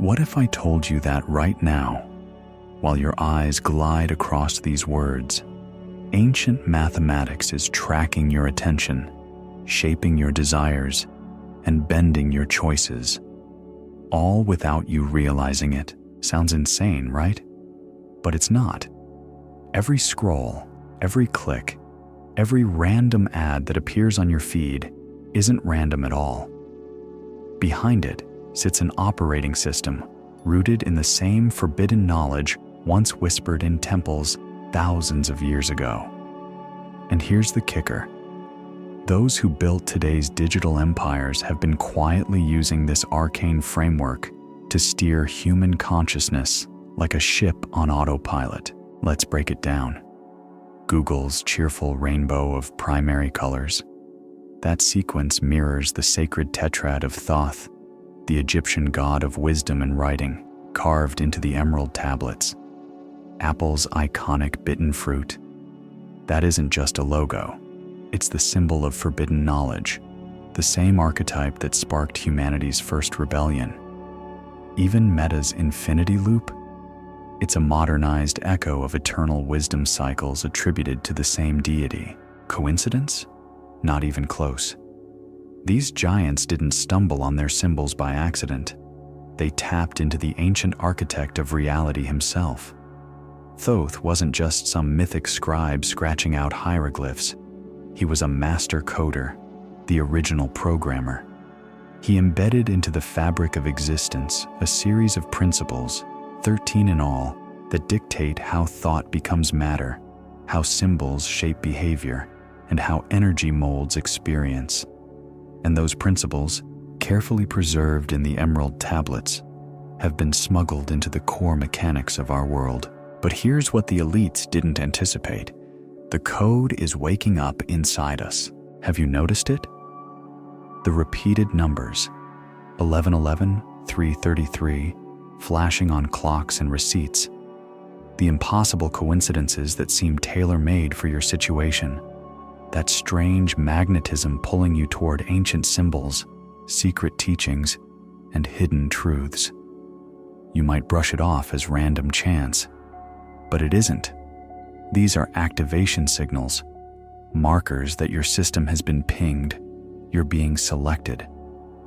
What if I told you that right now, while your eyes glide across these words, ancient mathematics is tracking your attention, shaping your desires, and bending your choices, all without you realizing it? Sounds insane, right? But it's not. Every scroll, every click, every random ad that appears on your feed isn't random at all. Behind it sits an operating system rooted in the same forbidden knowledge once whispered in temples thousands of years ago. And here's the kicker. Those who built today's digital empires have been quietly using this arcane framework to steer human consciousness like a ship on autopilot. Let's break it down. Google's cheerful rainbow of primary colors. That sequence mirrors the sacred tetrad of Thoth, the Egyptian god of wisdom and writing, carved into the emerald tablets. Apple's iconic bitten fruit. That isn't just a logo. It's the symbol of forbidden knowledge, the same archetype that sparked humanity's first rebellion. Even Meta's infinity loop? It's a modernized echo of eternal wisdom cycles attributed to the same deity. Coincidence? Not even close. These giants didn't stumble on their symbols by accident. They tapped into the ancient architect of reality himself. Thoth wasn't just some mythic scribe scratching out hieroglyphs. He was a master coder, the original programmer. He embedded into the fabric of existence a series of principles, 13 in all, that dictate how thought becomes matter, how symbols shape behavior, and how energy molds experience. And those principles, carefully preserved in the emerald tablets, have been smuggled into the core mechanics of our world. But here's what the elites didn't anticipate. The code is waking up inside us. Have you noticed it? The repeated numbers, 1111, 333, flashing on clocks and receipts. The impossible coincidences that seem tailor-made for your situation. That strange magnetism pulling you toward ancient symbols, secret teachings, and hidden truths. You might brush it off as random chance, but it isn't. These are activation signals, markers that your system has been pinged. You're being selected,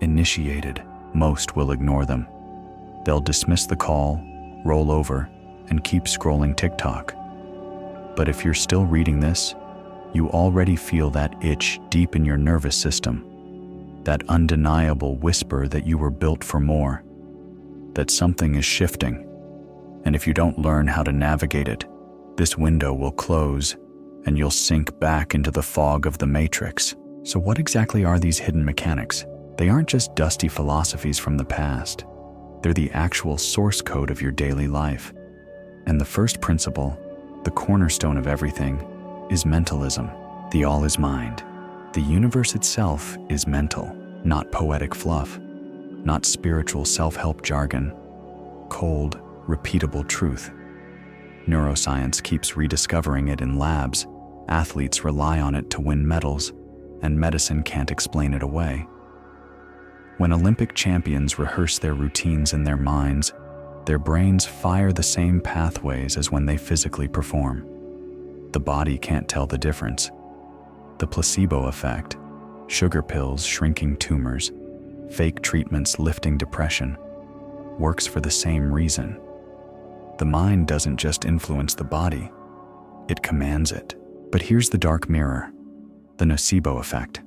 initiated. Most will ignore them. They'll dismiss the call, roll over, and keep scrolling TikTok. But if you're still reading this, you already feel that itch deep in your nervous system, that undeniable whisper that you were built for more, that something is shifting. And if you don't learn how to navigate it, this window will close and you'll sink back into the fog of the matrix. So what exactly are these hidden mechanics? They aren't just dusty philosophies from the past. They're the actual source code of your daily life. And the first principle, the cornerstone of everything, is mentalism. The all is mind. The universe itself is mental, not poetic fluff, not spiritual self-help jargon, cold, repeatable truth. Neuroscience keeps rediscovering it in labs. Athletes rely on it to win medals, and medicine can't explain it away. When Olympic champions rehearse their routines in their minds, their brains fire the same pathways as when they physically perform. The body can't tell the difference. The placebo effect, sugar pills shrinking tumors, fake treatments lifting depression, works for the same reason. The mind doesn't just influence the body, it commands it. But here's the dark mirror, the nocebo effect.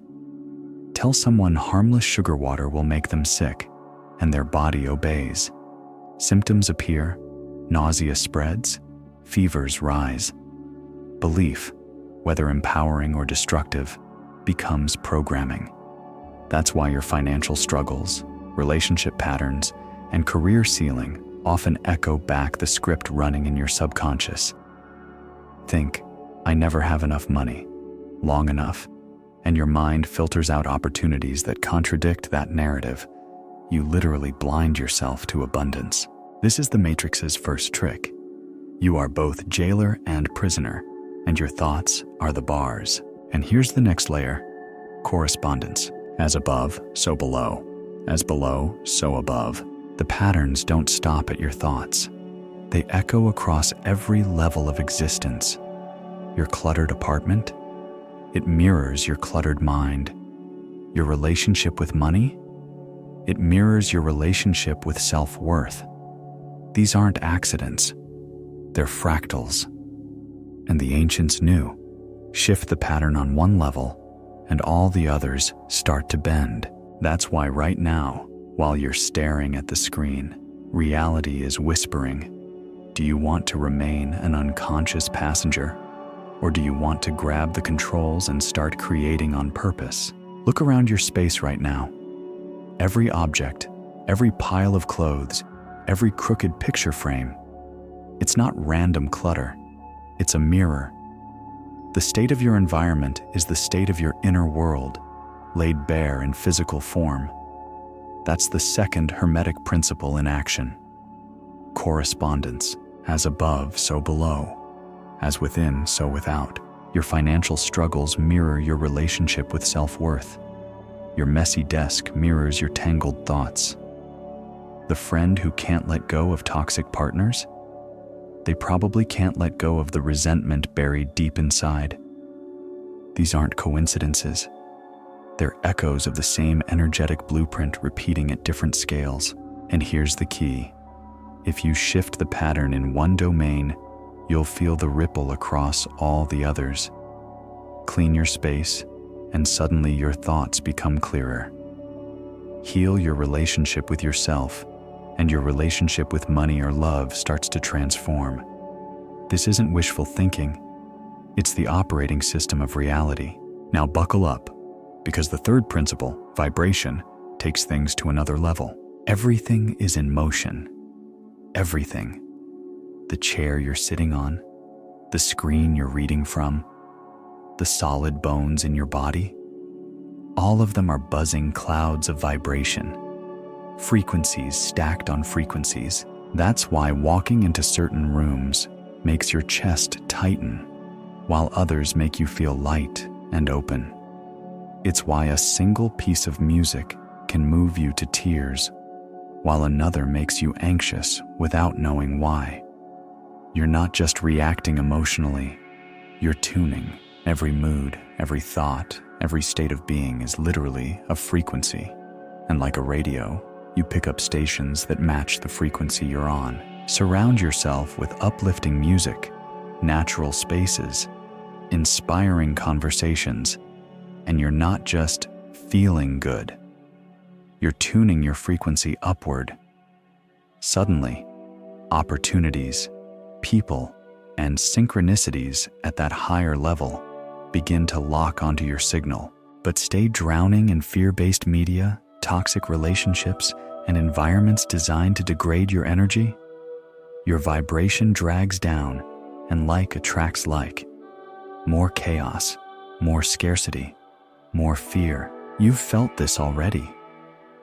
Tell someone harmless sugar water will make them sick, and their body obeys. Symptoms appear, nausea spreads, fevers rise. Belief, whether empowering or destructive, becomes programming. That's why your financial struggles, relationship patterns, and career ceiling often echo back the script running in your subconscious. Think, I never have enough money, long enough, and your mind filters out opportunities that contradict that narrative. You literally blind yourself to abundance. This is the Matrix's first trick. You are both jailer and prisoner, and your thoughts are the bars. And here's the next layer, correspondence. As above, so below. As below, so above. The patterns don't stop at your thoughts. They echo across every level of existence. Your cluttered apartment? It mirrors your cluttered mind. Your relationship with money? It mirrors your relationship with self-worth. These aren't accidents. They're fractals. And the ancients knew. Shift the pattern on one level, and all the others start to bend. That's why right now, while you're staring at the screen, reality is whispering. Do you want to remain an unconscious passenger? Or do you want to grab the controls and start creating on purpose? Look around your space right now. Every object, every pile of clothes, every crooked picture frame. It's not random clutter. It's a mirror. The state of your environment is the state of your inner world, laid bare in physical form. That's the second Hermetic principle in action. Correspondence. As above, so below. As within, so without. Your financial struggles mirror your relationship with self-worth. Your messy desk mirrors your tangled thoughts. The friend who can't let go of toxic partners? They probably can't let go of the resentment buried deep inside. These aren't coincidences. They're echoes of the same energetic blueprint repeating at different scales. And here's the key. If you shift the pattern in one domain, you'll feel the ripple across all the others. Clean your space, and suddenly your thoughts become clearer. Heal your relationship with yourself, and your relationship with money or love starts to transform. This isn't wishful thinking. It's the operating system of reality. Now buckle up, because the third principle, vibration, takes things to another level. Everything is in motion. Everything. The chair you're sitting on, the screen you're reading from, the solid bones in your body. All of them are buzzing clouds of vibration. Frequencies stacked on frequencies. That's why walking into certain rooms makes your chest tighten, while others make you feel light and open. It's why a single piece of music can move you to tears, while another makes you anxious without knowing why. You're not just reacting emotionally, you're tuning. Every mood, every thought, every state of being is literally a frequency. And like a radio, you pick up stations that match the frequency you're on. Surround yourself with uplifting music, natural spaces, inspiring conversations, and you're not just feeling good. You're tuning your frequency upward. Suddenly, opportunities, people, and synchronicities at that higher level begin to lock onto your signal. But stay drowning in fear-based media, toxic relationships, and environments designed to degrade your energy? Your vibration drags down, and like attracts like. More chaos, more scarcity, more fear. You've felt this already.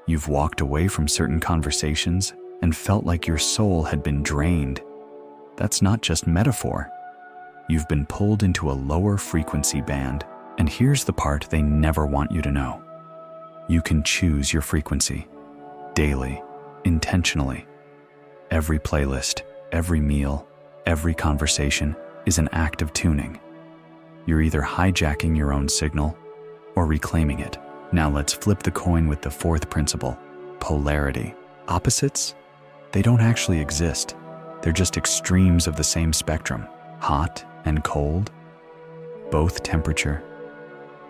You've walked away from certain conversations and felt like your soul had been drained. That's not just metaphor. You've been pulled into a lower frequency band, and here's the part they never want you to know. You can choose your frequency, daily, intentionally. Every playlist, every meal, every conversation is an act of tuning. You're either hijacking your own signal or reclaiming it. Now let's flip the coin with the fourth principle, polarity. Opposites? They don't actually exist. They're just extremes of the same spectrum, hot and cold, both temperature,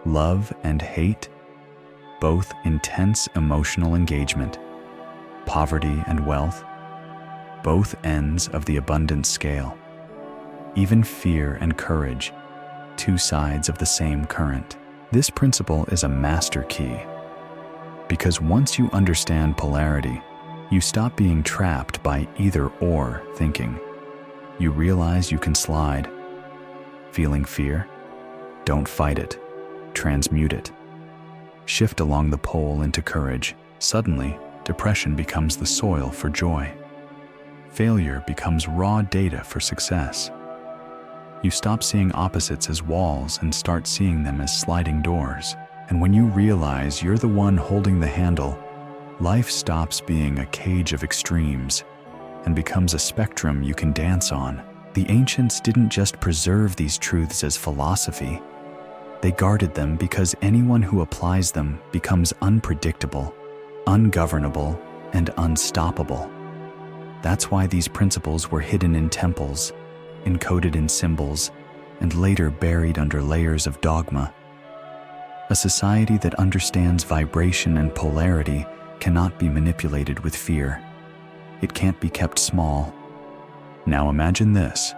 love and hate, both intense emotional engagement, poverty and wealth, both ends of the abundance scale, even fear and courage, two sides of the same current. This principle is a master key, because once you understand polarity, you stop being trapped by either-or thinking. You realize you can slide. Feeling fear? Don't fight it. Transmute it. Shift along the pole into courage. Suddenly, depression becomes the soil for joy. Failure becomes raw data for success. You stop seeing opposites as walls and start seeing them as sliding doors. And when you realize you're the one holding the handle, Life stops being a cage of extremes and becomes a spectrum you can dance on. The ancients didn't just preserve these truths as philosophy. They guarded them because anyone who applies them becomes unpredictable, ungovernable, and unstoppable. That's why these principles were hidden in temples, encoded in symbols, and later buried under layers of dogma. A society that understands vibration and polarity cannot be manipulated with fear. It can't be kept small. Now imagine this: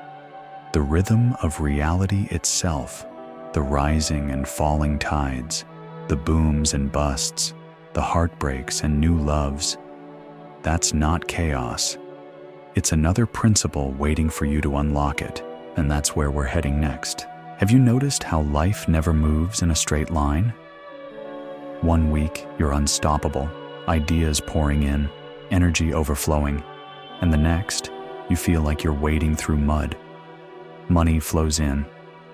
the rhythm of reality itself, the rising and falling tides, the booms and busts, the heartbreaks and new loves. That's not chaos. It's another principle waiting for you to unlock it, and that's where we're heading next. Have you noticed how life never moves in a straight line? One week, you're unstoppable, ideas pouring in, energy overflowing, and the next, you feel like you're wading through mud. Money flows in,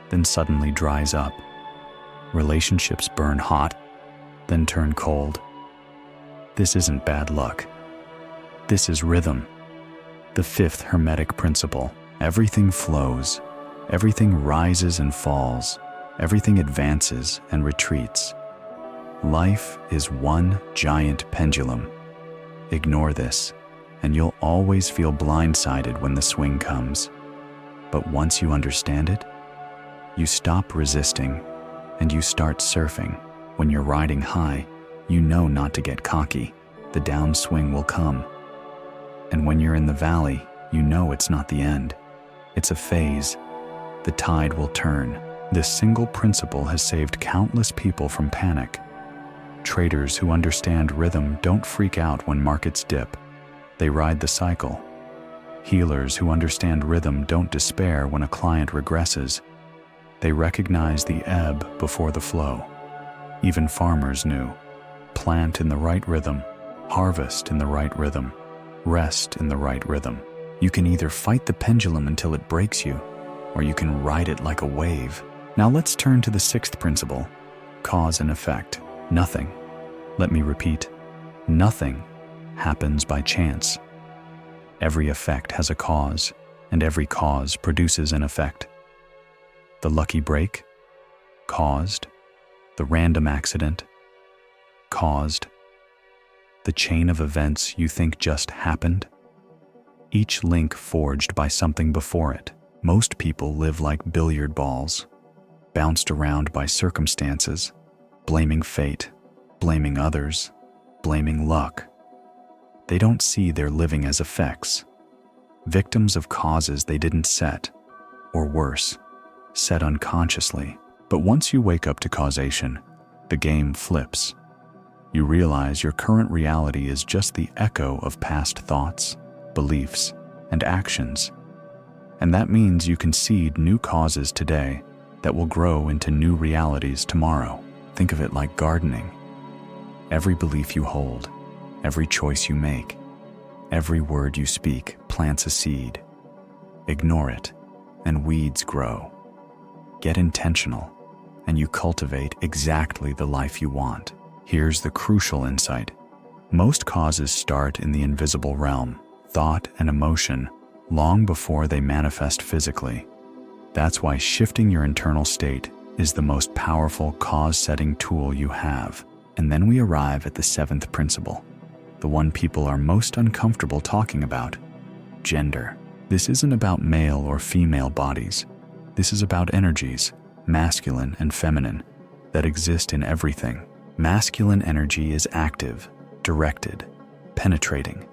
then suddenly dries up. Relationships burn hot, then turn cold. This isn't bad luck. This is rhythm. The fifth Hermetic principle: everything flows, everything rises and falls, everything advances and retreats. Life is one giant pendulum. Ignore this, and you'll always feel blindsided when the swing comes. But once you understand it, you stop resisting and you start surfing. When you're riding high, you know not to get cocky. The downswing will come. And when you're in the valley, you know it's not the end. It's a phase. The tide will turn. This single principle has saved countless people from panic. Traders who understand rhythm don't freak out when markets dip. They ride the cycle. Healers who understand rhythm don't despair when a client regresses. They recognize the ebb before the flow. Even farmers knew. Plant in the right rhythm, harvest in the right rhythm, rest in the right rhythm. You can either fight the pendulum until it breaks you, or you can ride it like a wave. Now let's turn to the sixth principle: cause and effect. Nothing, let me repeat, nothing happens by chance. Every effect has a cause, and every cause produces an effect. The lucky break, caused. The random accident, caused. The chain of events you think just happened, each link forged by something before it. Most people live like billiard balls, bounced around by circumstances, blaming fate, blaming others, blaming luck. They don't see they're living as effects, victims of causes they didn't set, or worse, set unconsciously. But once you wake up to causation, the game flips. You realize your current reality is just the echo of past thoughts, beliefs, and actions. And that means you can seed new causes today that will grow into new realities tomorrow. Think of it like gardening. Every belief you hold, every choice you make, every word you speak plants a seed. Ignore it, and weeds grow. Get intentional, and you cultivate exactly the life you want. Here's the crucial insight. Most causes start in the invisible realm, thought and emotion, long before they manifest physically. That's why shifting your internal state is the most powerful cause-setting tool you have. And then we arrive at the seventh principle, the one people are most uncomfortable talking about: gender. This isn't about male or female bodies. This is about energies, masculine and feminine, that exist in everything. Masculine energy is active, directed, penetrating.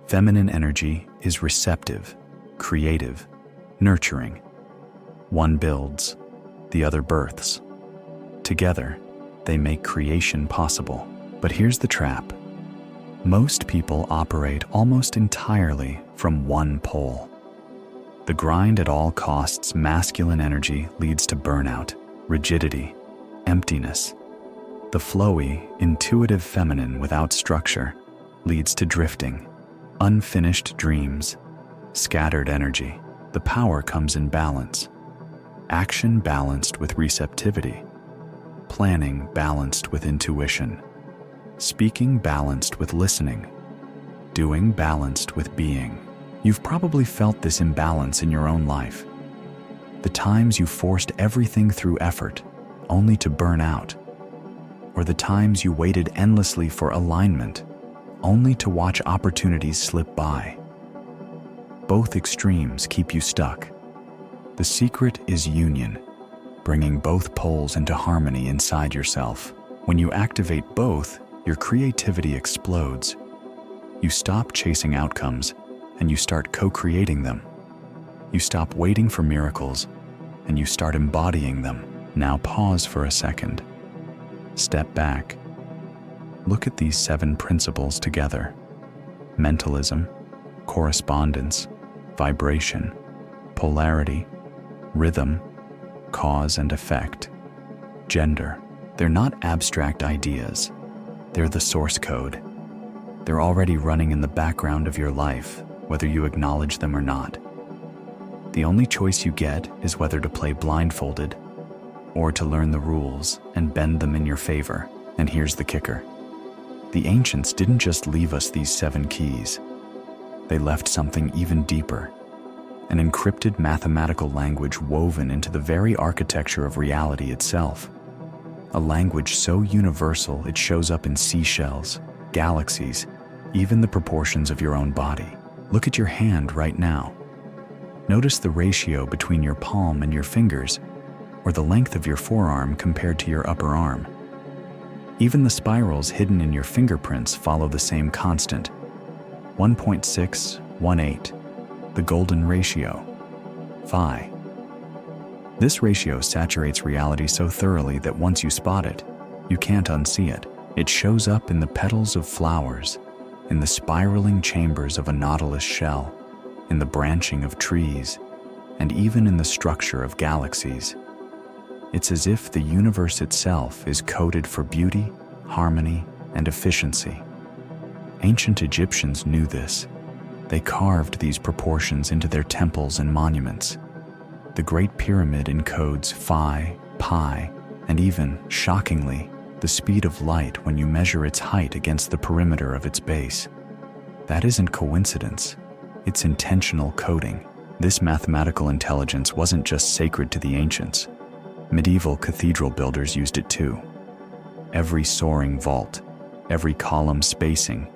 Feminine energy is receptive, creative, nurturing. One builds, the other births. Together, they make creation possible. But here's the trap. Most people operate almost entirely from one pole. The grind at all costs masculine energy leads to burnout, rigidity, emptiness. The flowy, intuitive feminine without structure leads to drifting, unfinished dreams, scattered energy. The power comes in balance. Action balanced with receptivity. Planning balanced with intuition. speaking balanced with listening, doing balanced with being. You've probably felt this imbalance in your own life. The times you forced everything through effort, only to burn out. Or the times you waited endlessly for alignment, only to watch opportunities slip by. Both extremes keep you stuck. The secret is union, bringing both poles into harmony inside yourself. When you activate both, your creativity explodes. You stop chasing outcomes, and you start co-creating them. You stop waiting for miracles, and you start embodying them. Now pause for a second. Step back. Look at these 7 principles together: mentalism, correspondence, vibration, polarity, rhythm, cause and effect, gender. They're not abstract ideas. They're the source code. They're already running in the background of your life, whether you acknowledge them or not. The only choice you get is whether to play blindfolded or to learn the rules and bend them in your favor. And here's the kicker. The ancients didn't just leave us these 7 keys. They left something even deeper, an encrypted mathematical language woven into the very architecture of reality itself. A language so universal it shows up in seashells, galaxies, even the proportions of your own body. Look at your hand right now. Notice the ratio between your palm and your fingers, or the length of your forearm compared to your upper arm. Even the spirals hidden in your fingerprints follow the same constant: 1.618, the golden ratio, phi. This ratio saturates reality so thoroughly that once you spot it, you can't unsee it. It shows up in the petals of flowers, in the spiraling chambers of a nautilus shell, in the branching of trees, and even in the structure of galaxies. It's as if the universe itself is coded for beauty, harmony, and efficiency. Ancient Egyptians knew this. They carved these proportions into their temples and monuments. The Great Pyramid encodes phi, pi, and even, shockingly, the speed of light when you measure its height against the perimeter of its base. That isn't coincidence. It's intentional coding. This mathematical intelligence wasn't just sacred to the ancients. Medieval cathedral builders used it too. Every soaring vault, every column spacing,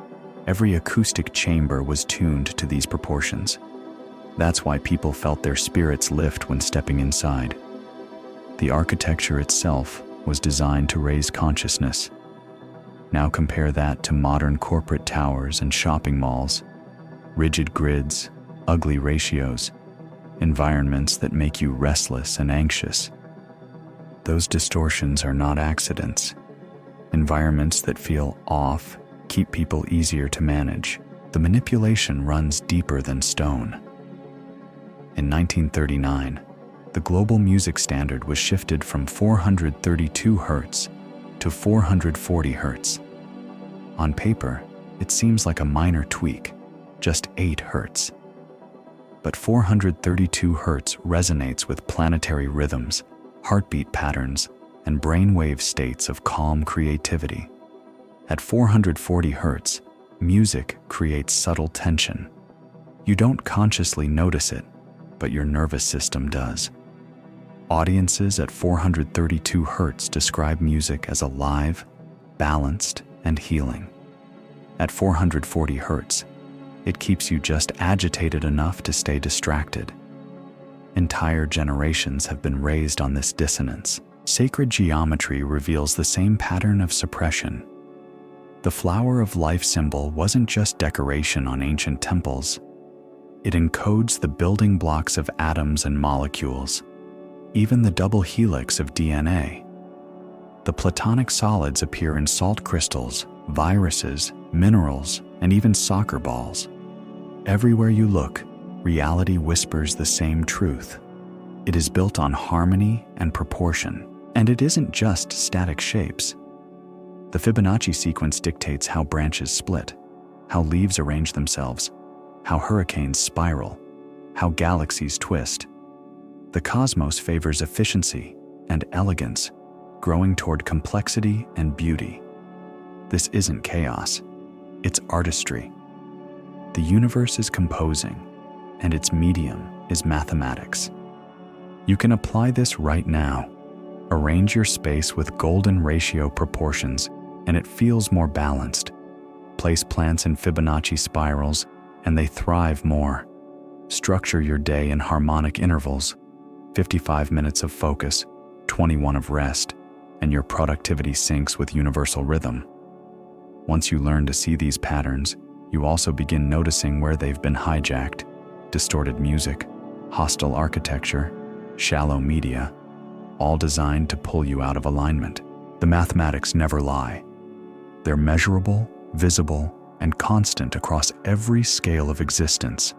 every acoustic chamber was tuned to these proportions. That's why people felt their spirits lift when stepping inside. The architecture itself was designed to raise consciousness. Now compare that to modern corporate towers and shopping malls. Rigid grids, ugly ratios, environments that make you restless and anxious. Those distortions are not accidents. Environments that feel off keep people easier to manage. The manipulation runs deeper than stone. In 1939, the global music standard was shifted from 432 Hz to 440 Hz. On paper, it seems like a minor tweak, just 8 Hz. But 432 Hz resonates with planetary rhythms, heartbeat patterns, and brainwave states of calm creativity. At 440 Hz, music creates subtle tension. You don't consciously notice it, but your nervous system does. Audiences at 432 Hz describe music as alive, balanced, and healing. At 440 Hz, it keeps you just agitated enough to stay distracted. Entire generations have been raised on this dissonance. Sacred geometry reveals the same pattern of suppression. The flower of life symbol wasn't just decoration on ancient temples. It encodes the building blocks of atoms and molecules, even the double helix of DNA. The platonic solids appear in salt crystals, viruses, minerals, and even soccer balls. Everywhere you look, reality whispers the same truth. It is built on harmony and proportion, and it isn't just static shapes. The Fibonacci sequence dictates how branches split, how leaves arrange themselves, how hurricanes spiral, how galaxies twist. The cosmos favors efficiency and elegance, growing toward complexity and beauty. The This isn't chaos. It's artistry. The universe is composing, and its medium is mathematics. You can apply this right now. Arrange your space with golden ratio proportions, and it feels more balanced. Place plants in Fibonacci spirals, and they thrive more. Structure your day in harmonic intervals, 55 minutes of focus, 21 of rest, and your productivity syncs with universal rhythm. Once you learn to see these patterns, you also begin noticing where they've been hijacked: distorted music, hostile architecture, shallow media, all designed to pull you out of alignment. The mathematics never lie. They're measurable, visible, and constant across every scale of existence.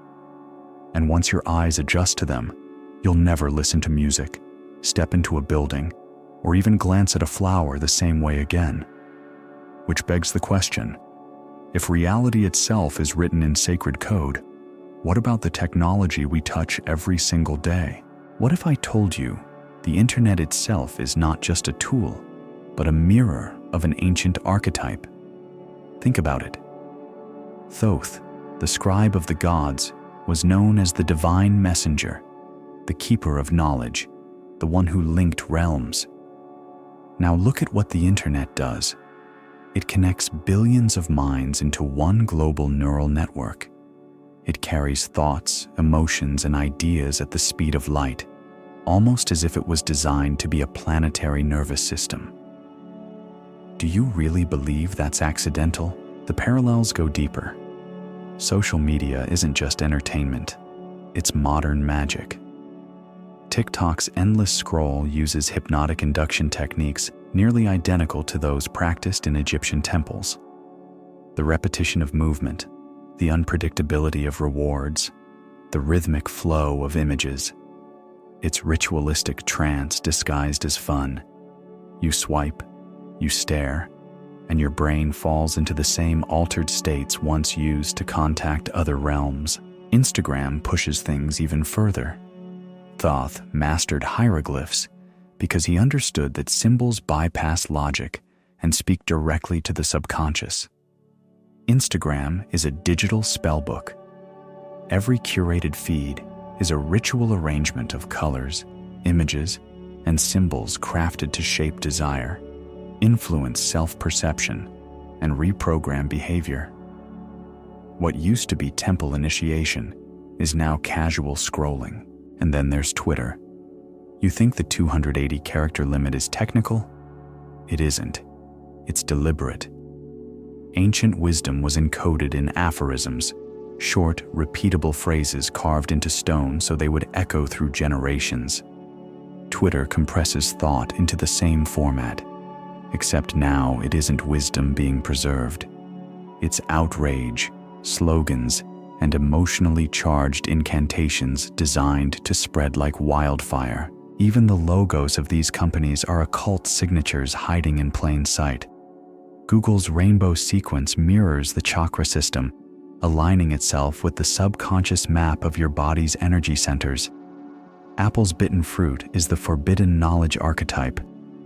And once your eyes adjust to them, you'll never listen to music, step into a building, or even glance at a flower the same way again. Which begs the question, if reality itself is written in sacred code, what about the technology we touch every single day? What if I told you the internet itself is not just a tool, but a mirror of an ancient archetype? Think about it. Thoth, the scribe of the gods, was known as the divine messenger, the keeper of knowledge, the one who linked realms. Now look at what the internet does. It connects billions of minds into one global neural network. It carries thoughts, emotions, and ideas at the speed of light, almost as if it was designed to be a planetary nervous system. Do you really believe that's accidental? The parallels go deeper. Social media isn't just entertainment, it's modern magic. TikTok's endless scroll uses hypnotic induction techniques nearly identical to those practiced in Egyptian temples. The repetition of movement, the unpredictability of rewards, the rhythmic flow of images. It's ritualistic trance disguised as fun. You swipe, you stare, and your brain falls into the same altered states once used to contact other realms. Instagram pushes things even further. Thoth mastered hieroglyphs because he understood that symbols bypass logic and speak directly to the subconscious. Instagram is a digital spellbook. Every curated feed is a ritual arrangement of colors, images, and symbols crafted to shape desire, influence self-perception, and reprogram behavior. What used to be temple initiation is now casual scrolling. And then there's Twitter. You think the 280 character limit is technical? It isn't. It's deliberate. Ancient wisdom was encoded in aphorisms, short, repeatable phrases carved into stone so they would echo through generations. Twitter compresses thought into the same format, except now it isn't wisdom being preserved. It's outrage, slogans, and emotionally charged incantations designed to spread like wildfire. Even the logos of these companies are occult signatures hiding in plain sight. Google's rainbow sequence mirrors the chakra system, aligning itself with the subconscious map of your body's energy centers. Apple's bitten fruit is the forbidden knowledge archetype,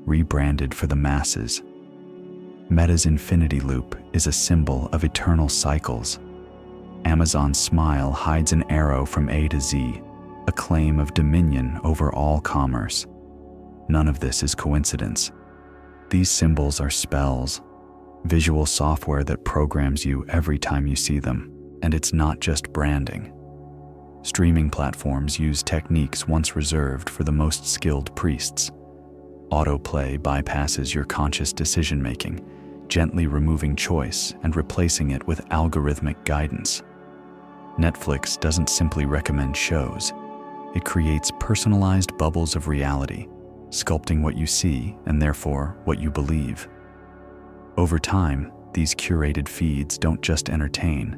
rebranded for the masses. Meta's infinity loop is a symbol of eternal cycles. Amazon's smile hides an arrow from A to Z, a claim of dominion over all commerce. None of this is coincidence. These symbols are spells, visual software that programs you every time you see them. And it's not just branding. Streaming platforms use techniques once reserved for the most skilled priests. Autoplay bypasses your conscious decision-making, gently removing choice and replacing it with algorithmic guidance. Netflix doesn't simply recommend shows. It creates personalized bubbles of reality, sculpting what you see and therefore what you believe. Over time, these curated feeds don't just entertain,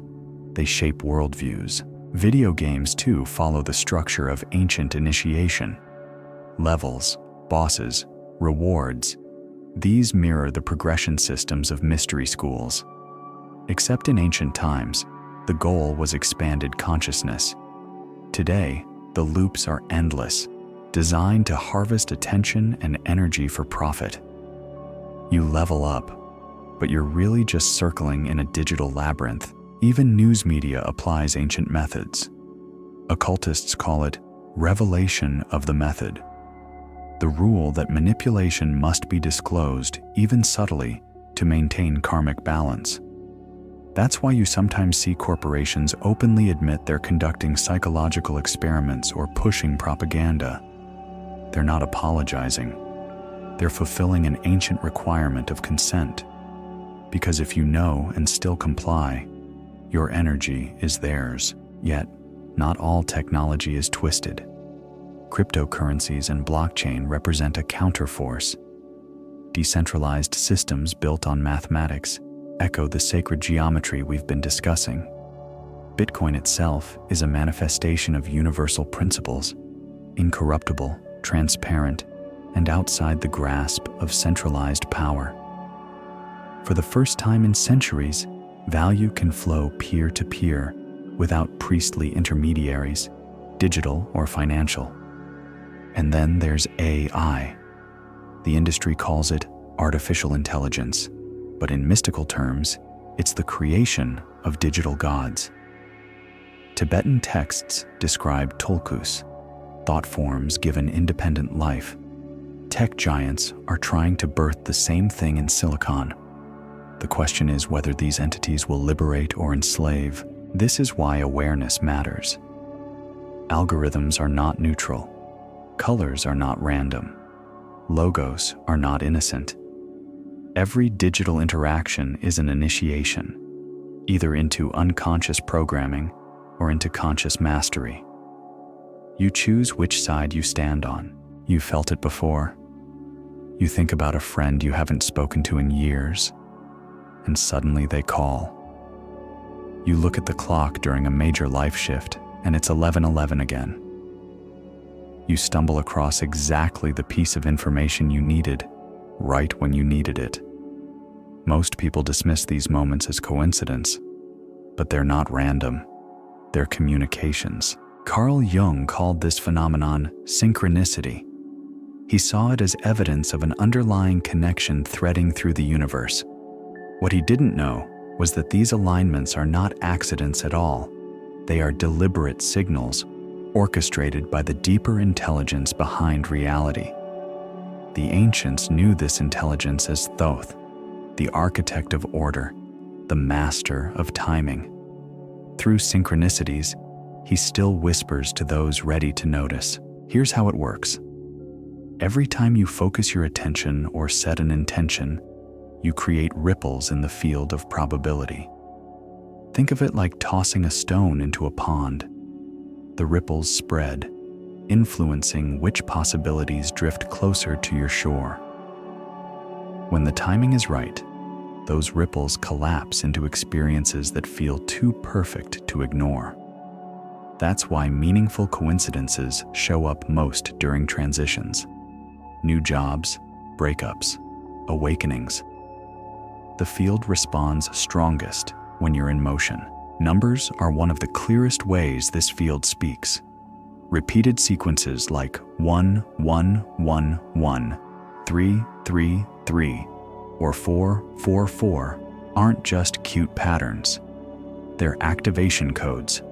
they shape worldviews. Video games, too, follow the structure of ancient initiation. Levels, bosses, rewards. These mirror the progression systems of mystery schools. Except in ancient times, the goal was expanded consciousness. Today, the loops are endless, designed to harvest attention and energy for profit. You level up, but you're really just circling in a digital labyrinth. Even news media applies ancient methods. Occultists call it revelation of the method, the rule that manipulation must be disclosed, even subtly, to maintain karmic balance. That's why you sometimes see corporations openly admit they're conducting psychological experiments or pushing propaganda. They're not apologizing. They're fulfilling an ancient requirement of consent. Because if you know and still comply, your energy is theirs. Yet, not all technology is twisted. Cryptocurrencies and blockchain represent a counterforce. Decentralized systems built on mathematics echo the sacred geometry we've been discussing. Bitcoin itself is a manifestation of universal principles, incorruptible, transparent, and outside the grasp of centralized power. For the first time in centuries, value can flow peer-to-peer without priestly intermediaries, digital or financial. And then there's AI. The industry calls it artificial intelligence, but in mystical terms, it's the creation of digital gods. Tibetan texts describe tulkus, thought forms given independent life. Tech giants are trying to birth the same thing in silicon. The question is whether these entities will liberate or enslave. This is why awareness matters. Algorithms are not neutral. Colors are not random. Logos are not innocent. Every digital interaction is an initiation, either into unconscious programming or into conscious mastery. You choose which side you stand on. You felt it before. You think about a friend you haven't spoken to in years, and suddenly they call. You look at the clock during a major life shift, and it's 11:11 again. You stumble across exactly the piece of information you needed, right when you needed it. Most people dismiss these moments as coincidence, but they're not random. They're communications. Carl Jung called this phenomenon synchronicity. He saw it as evidence of an underlying connection threading through the universe. What he didn't know was that these alignments are not accidents at all. They are deliberate signals, orchestrated by the deeper intelligence behind reality. The ancients knew this intelligence as Thoth, the architect of order, the master of timing. Through synchronicities, he still whispers to those ready to notice. Here's how it works. Every time you focus your attention or set an intention, you create ripples in the field of probability. Think of it like tossing a stone into a pond. The ripples spread, influencing which possibilities drift closer to your shore. When the timing is right, those ripples collapse into experiences that feel too perfect to ignore. That's why meaningful coincidences show up most during transitions. New jobs, breakups, awakenings. The field responds strongest when you're in motion. Numbers are one of the clearest ways this field speaks. Repeated sequences like 1, 1, 1, 1, 3, 3, 3, or 4, 4, 4 aren't just cute patterns. They're activation codes.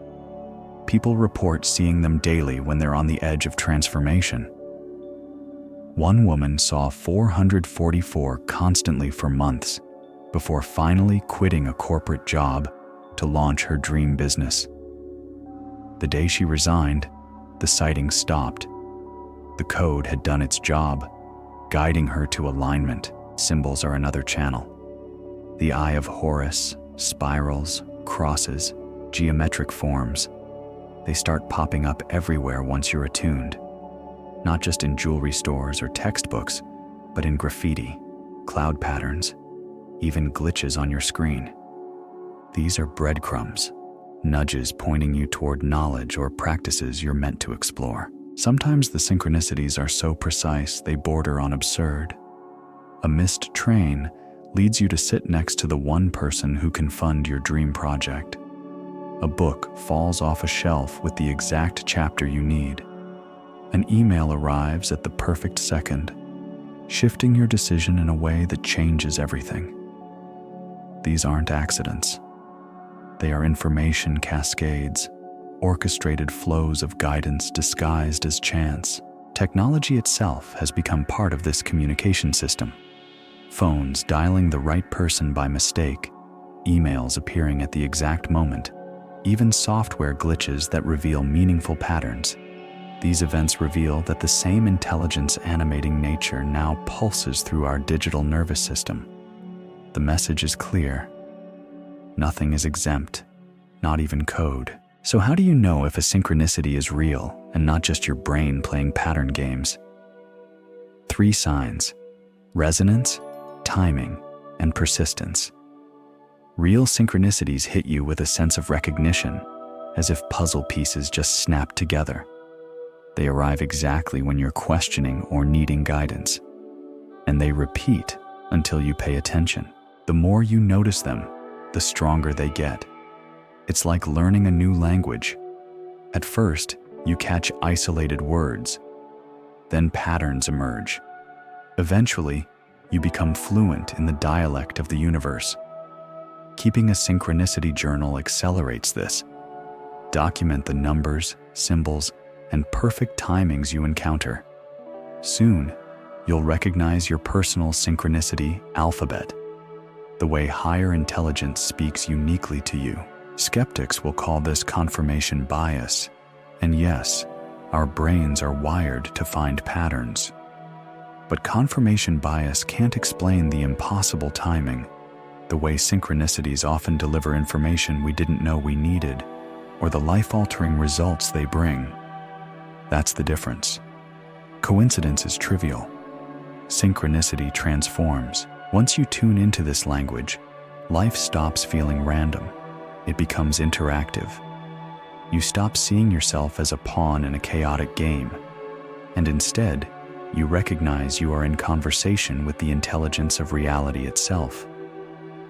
People report seeing them daily when they're on the edge of transformation. One woman saw 444 constantly for months before finally quitting a corporate job to launch her dream business. The day she resigned, the sighting stopped. The code had done its job, guiding her to alignment. Symbols are another channel. The Eye of Horus, spirals, crosses, geometric forms. They start popping up everywhere once you're attuned. Not just in jewelry stores or textbooks, but in graffiti, cloud patterns, even glitches on your screen. These are breadcrumbs, nudges pointing you toward knowledge or practices you're meant to explore. Sometimes the synchronicities are so precise they border on absurd. A missed train leads you to sit next to the one person who can fund your dream project. A book falls off a shelf with the exact chapter you need. An email arrives at the perfect second, shifting your decision in a way that changes everything. These aren't accidents. They are information cascades, orchestrated flows of guidance disguised as chance. Technology itself has become part of this communication system. Phones dialing the right person by mistake, emails appearing at the exact moment, even software glitches that reveal meaningful patterns. These events reveal that the same intelligence animating nature now pulses through our digital nervous system. The message is clear. Nothing is exempt, not even code. So how do you know if a synchronicity is real and not just your brain playing pattern games? 3 signs: resonance, timing, and persistence. Real synchronicities hit you with a sense of recognition, as if puzzle pieces just snapped together. They arrive exactly when you're questioning or needing guidance, and they repeat until you pay attention. The more you notice them, the stronger they get. It's like learning a new language. At first, you catch isolated words, then patterns emerge. Eventually, you become fluent in the dialect of the universe. Keeping a synchronicity journal accelerates this. Document the numbers, symbols, and perfect timings you encounter. Soon, you'll recognize your personal synchronicity alphabet, the way higher intelligence speaks uniquely to you. Skeptics will call this confirmation bias, and yes, our brains are wired to find patterns. But confirmation bias can't explain the impossible timing, the way synchronicities often deliver information we didn't know we needed, or the life-altering results they bring. That's the difference. Coincidence is trivial. Synchronicity transforms. Once you tune into this language, life stops feeling random. It becomes interactive. You stop seeing yourself as a pawn in a chaotic game, and instead, you recognize you are in conversation with the intelligence of reality itself.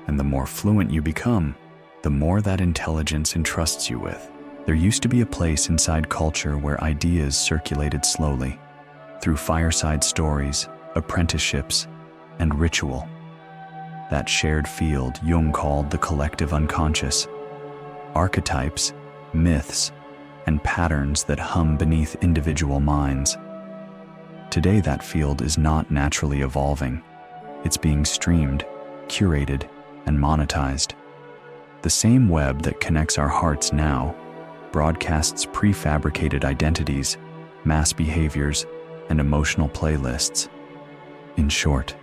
And the more fluent you become, the more that intelligence entrusts you with. There used to be a place inside culture where ideas circulated slowly, through fireside stories, apprenticeships, and ritual. That shared field Jung called the collective unconscious. Archetypes, myths, and patterns that hum beneath individual minds. Today, that field is not naturally evolving. It's being streamed, curated, and monetized. The same web that connects our hearts now broadcasts prefabricated identities, mass behaviors, and emotional playlists. In short,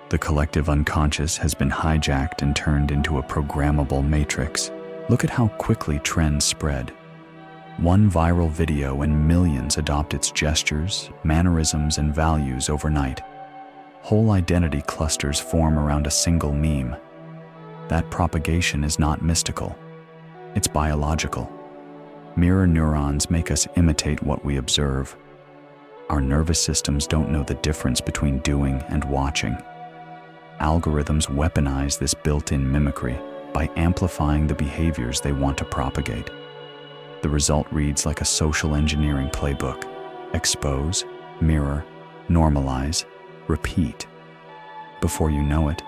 the collective unconscious has been hijacked and turned into a programmable matrix. Look at how quickly trends spread. One viral video and millions adopt its gestures, mannerisms, and values overnight. Whole identity clusters form around a single meme. That propagation is not mystical. It's biological. Mirror neurons make us imitate what we observe. Our nervous systems don't know the difference between doing and watching. Algorithms weaponize this built-in mimicry by amplifying the behaviors they want to propagate. The result reads like a social engineering playbook: expose, mirror, normalize, repeat. Before you know it,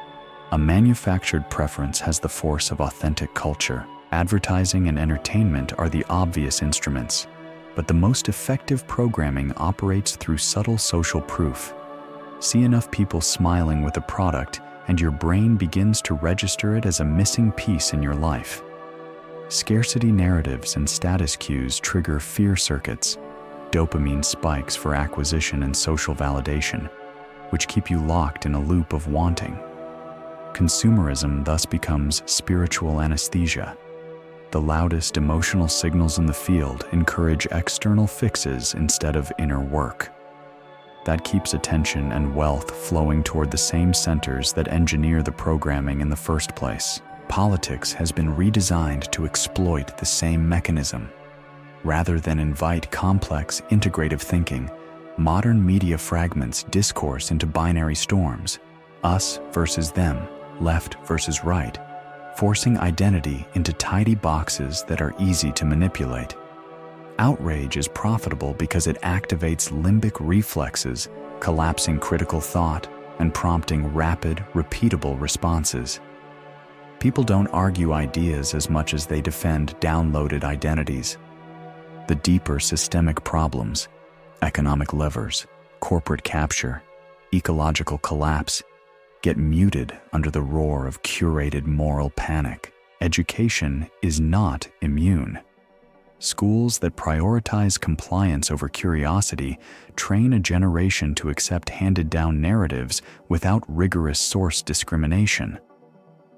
a manufactured preference has the force of authentic culture. Advertising and entertainment are the obvious instruments, but the most effective programming operates through subtle social proof. See enough people smiling with a product, and your brain begins to register it as a missing piece in your life. Scarcity narratives and status cues trigger fear circuits, dopamine spikes for acquisition and social validation, which keep you locked in a loop of wanting. Consumerism thus becomes spiritual anesthesia. The loudest emotional signals in the field encourage external fixes instead of inner work. That keeps attention and wealth flowing toward the same centers that engineer the programming in the first place. Politics has been redesigned to exploit the same mechanism. Rather than invite complex, integrative thinking, modern media fragments discourse into binary storms: us versus them, left versus right, forcing identity into tidy boxes that are easy to manipulate. Outrage is profitable because it activates limbic reflexes, collapsing critical thought and prompting rapid, repeatable responses. People don't argue ideas as much as they defend downloaded identities. The deeper systemic problems, economic levers, corporate capture, ecological collapse, get muted under the roar of curated moral panic. Education is not immune. Schools that prioritize compliance over curiosity train a generation to accept handed-down narratives without rigorous source discrimination.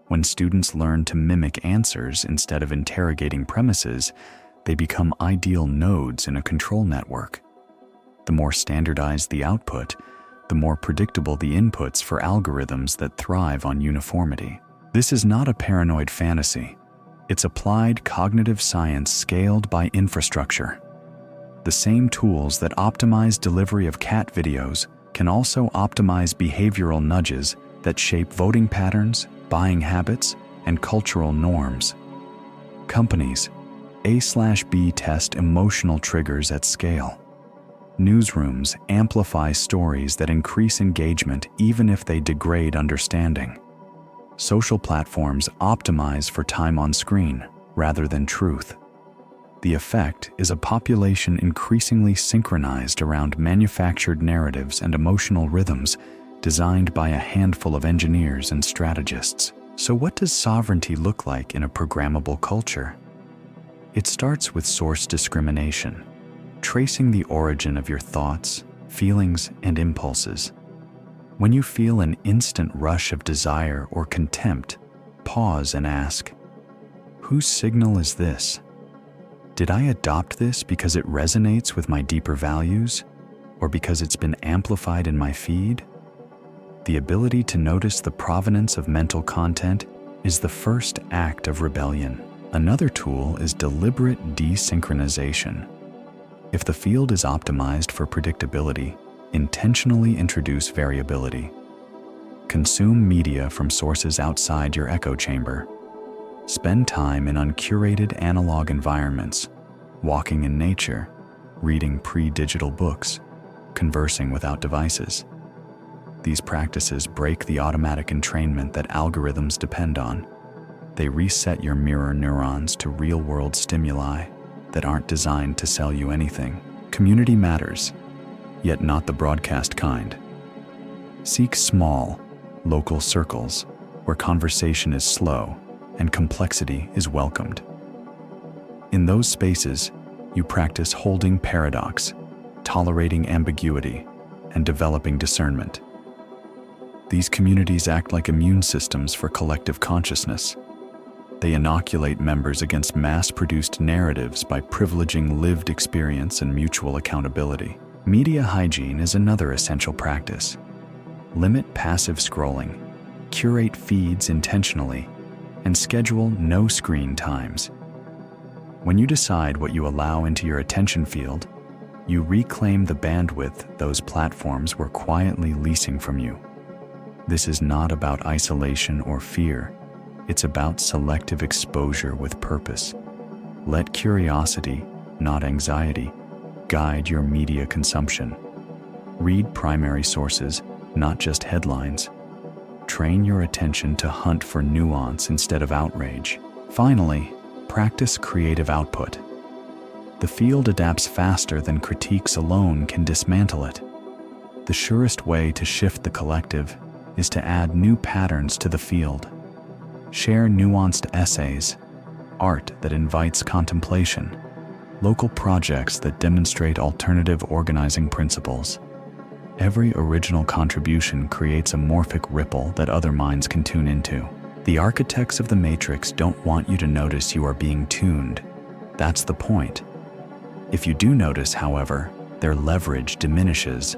When students learn to mimic answers instead of interrogating premises, they become ideal nodes in a control network. The more standardized the output, the more predictable the inputs for algorithms that thrive on uniformity. This is not a paranoid fantasy. It's applied cognitive science scaled by infrastructure. The same tools that optimize delivery of cat videos can also optimize behavioral nudges that shape voting patterns, buying habits, and cultural norms. Companies A/B test emotional triggers at scale. Newsrooms amplify stories that increase engagement even if they degrade understanding. Social platforms optimize for time on screen rather than truth. The effect is a population increasingly synchronized around manufactured narratives and emotional rhythms designed by a handful of engineers and strategists. So what does sovereignty look like in a programmable culture? It starts with source discrimination, tracing the origin of your thoughts, feelings, and impulses. When you feel an instant rush of desire or contempt, pause and ask, whose signal is this? Did I adopt this because it resonates with my deeper values, or because it's been amplified in my feed? The ability to notice the provenance of mental content is the first act of rebellion. Another tool is deliberate desynchronization. If the field is optimized for predictability, intentionally introduce variability. Consume media from sources outside your echo chamber. Spend time in uncurated analog environments, walking in nature, reading pre-digital books, conversing without devices. These practices break the automatic entrainment that algorithms depend on. They reset your mirror neurons to real-world stimuli that aren't designed to sell you anything. Community matters, yet not the broadcast kind. Seek small, local circles where conversation is slow and complexity is welcomed. In those spaces, you practice holding paradox, tolerating ambiguity, and developing discernment. These communities act like immune systems for collective consciousness. They inoculate members against mass-produced narratives by privileging lived experience and mutual accountability. Media hygiene is another essential practice. Limit passive scrolling, curate feeds intentionally, and schedule no screen times. When you decide what you allow into your attention field, you reclaim the bandwidth those platforms were quietly leasing from you. This is not about isolation or fear. It's about selective exposure with purpose. Let curiosity, not anxiety, guide your media consumption. Read primary sources, not just headlines. Train your attention to hunt for nuance instead of outrage. Finally, practice creative output. The field adapts faster than critiques alone can dismantle it. The surest way to shift the collective is to add new patterns to the field. Share nuanced essays, art that invites contemplation, local projects that demonstrate alternative organizing principles. Every original contribution creates a morphic ripple that other minds can tune into. The architects of the matrix don't want you to notice you are being tuned. That's the point. If you do notice, however, their leverage diminishes.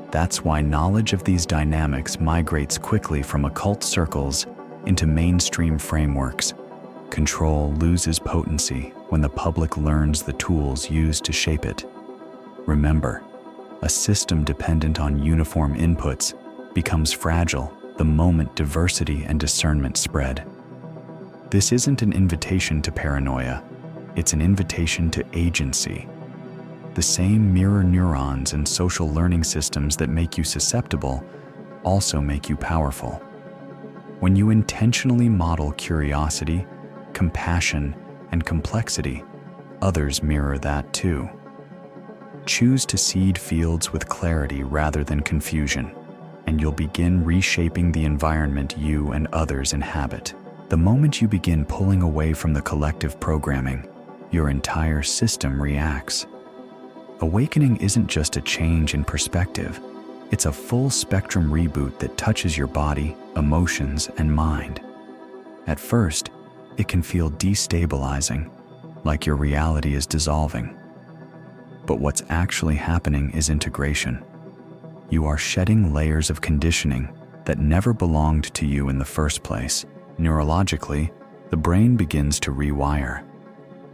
That's why knowledge of these dynamics migrates quickly from occult circles into mainstream frameworks. Control loses potency when the public learns the tools used to shape it. Remember, a system dependent on uniform inputs becomes fragile the moment diversity and discernment spread. This isn't an invitation to paranoia, it's an invitation to agency. The same mirror neurons and social learning systems that make you susceptible also make you powerful. When you intentionally model curiosity, compassion, and complexity, others mirror that too. Choose to seed fields with clarity rather than confusion, and you'll begin reshaping the environment you and others inhabit. The moment you begin pulling away from the collective programming, your entire system reacts. Awakening isn't just a change in perspective, it's a full-spectrum reboot that touches your body, emotions, and mind. At first, it can feel destabilizing, like your reality is dissolving. But what's actually happening is integration. You are shedding layers of conditioning that never belonged to you in the first place. Neurologically, the brain begins to rewire.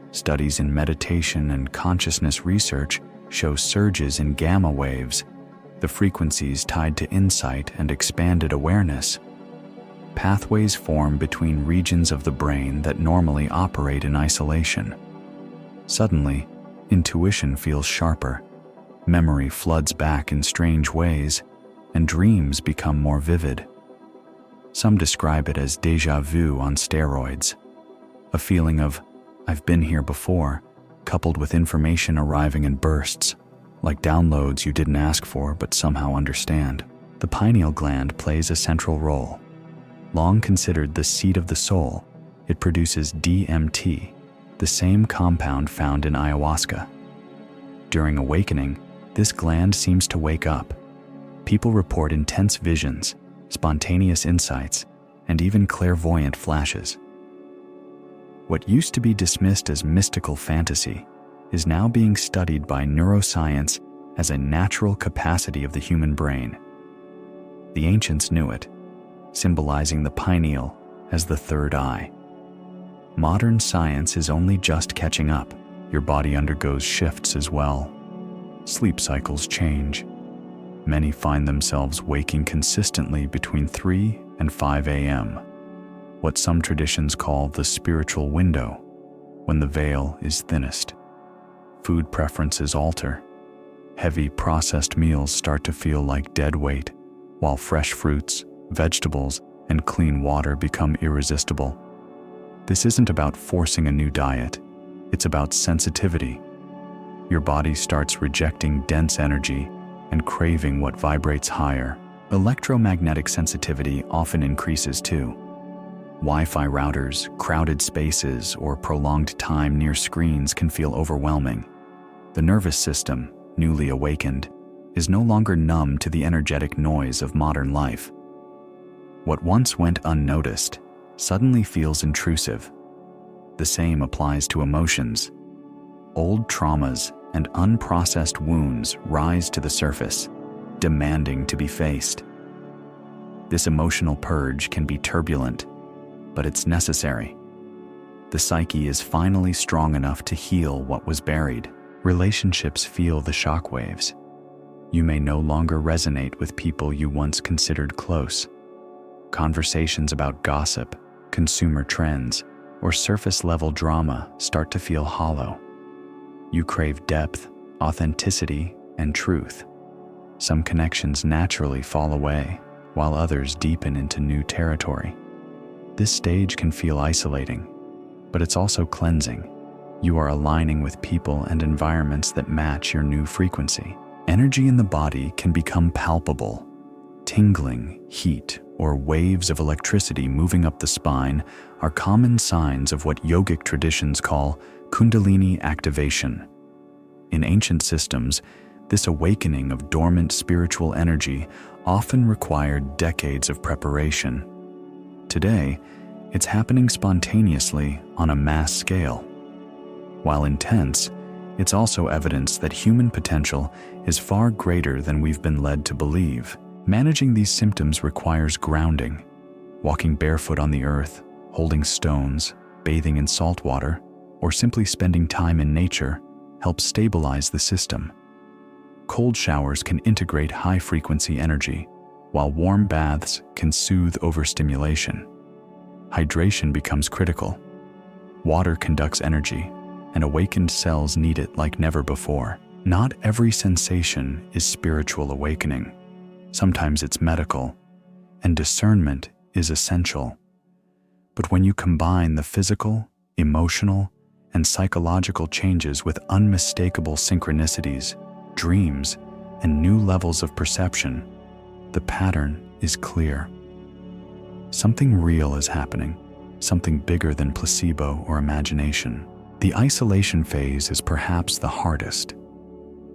Studies in meditation and consciousness research show surges in gamma waves, the frequencies tied to insight and expanded awareness. Pathways form between regions of the brain that normally operate in isolation. Suddenly, intuition feels sharper, memory floods back in strange ways, and dreams become more vivid. Some describe it as déjà vu on steroids, a feeling of, "I've been here before," coupled with information arriving in bursts, like downloads you didn't ask for but somehow understand. The pineal gland plays a central role. Long considered the seat of the soul, it produces DMT, the same compound found in ayahuasca. During awakening, this gland seems to wake up. People report intense visions, spontaneous insights, and even clairvoyant flashes. What used to be dismissed as mystical fantasy is now being studied by neuroscience as a natural capacity of the human brain. The ancients knew it, symbolizing the pineal as the third eye. Modern science is only just catching up. Your body undergoes shifts as well. Sleep cycles change. Many find themselves waking consistently between 3 and 5 a.m., what some traditions call the spiritual window, when the veil is thinnest. Food preferences alter. Heavy processed meals start to feel like dead weight, while fresh fruits, vegetables, and clean water become irresistible. This isn't about forcing a new diet, it's about sensitivity. Your body starts rejecting dense energy and craving what vibrates higher. Electromagnetic sensitivity often increases too. Wi-Fi routers, crowded spaces, or prolonged time near screens can feel overwhelming. The nervous system, newly awakened, is no longer numb to the energetic noise of modern life. What once went unnoticed suddenly feels intrusive. The same applies to emotions. Old traumas and unprocessed wounds rise to the surface, demanding to be faced. This emotional purge can be turbulent, but it's necessary. The psyche is finally strong enough to heal what was buried. Relationships feel the shockwaves. You may no longer resonate with people you once considered close. Conversations about gossip, consumer trends, or surface-level drama start to feel hollow. You crave depth, authenticity, and truth. Some connections naturally fall away, while others deepen into new territory. This stage can feel isolating, but it's also cleansing. You are aligning with people and environments that match your new frequency. Energy in the body can become palpable. Tingling, heat, or waves of electricity moving up the spine are common signs of what yogic traditions call Kundalini activation. In ancient systems, this awakening of dormant spiritual energy often required decades of preparation. Today, it's happening spontaneously on a mass scale. While intense, it's also evidence that human potential is far greater than we've been led to believe. Managing these symptoms requires grounding. Walking barefoot on the earth, holding stones, bathing in salt water, or simply spending time in nature helps stabilize the system. Cold showers can integrate high-frequency energy, while warm baths can soothe overstimulation. Hydration becomes critical. Water conducts energy, and awakened cells need it like never before. Not every sensation is spiritual awakening. Sometimes it's medical, and discernment is essential. But when you combine the physical, emotional, and psychological changes with unmistakable synchronicities, dreams, and new levels of perception, the pattern is clear. Something real is happening, something bigger than placebo or imagination. The isolation phase is perhaps the hardest.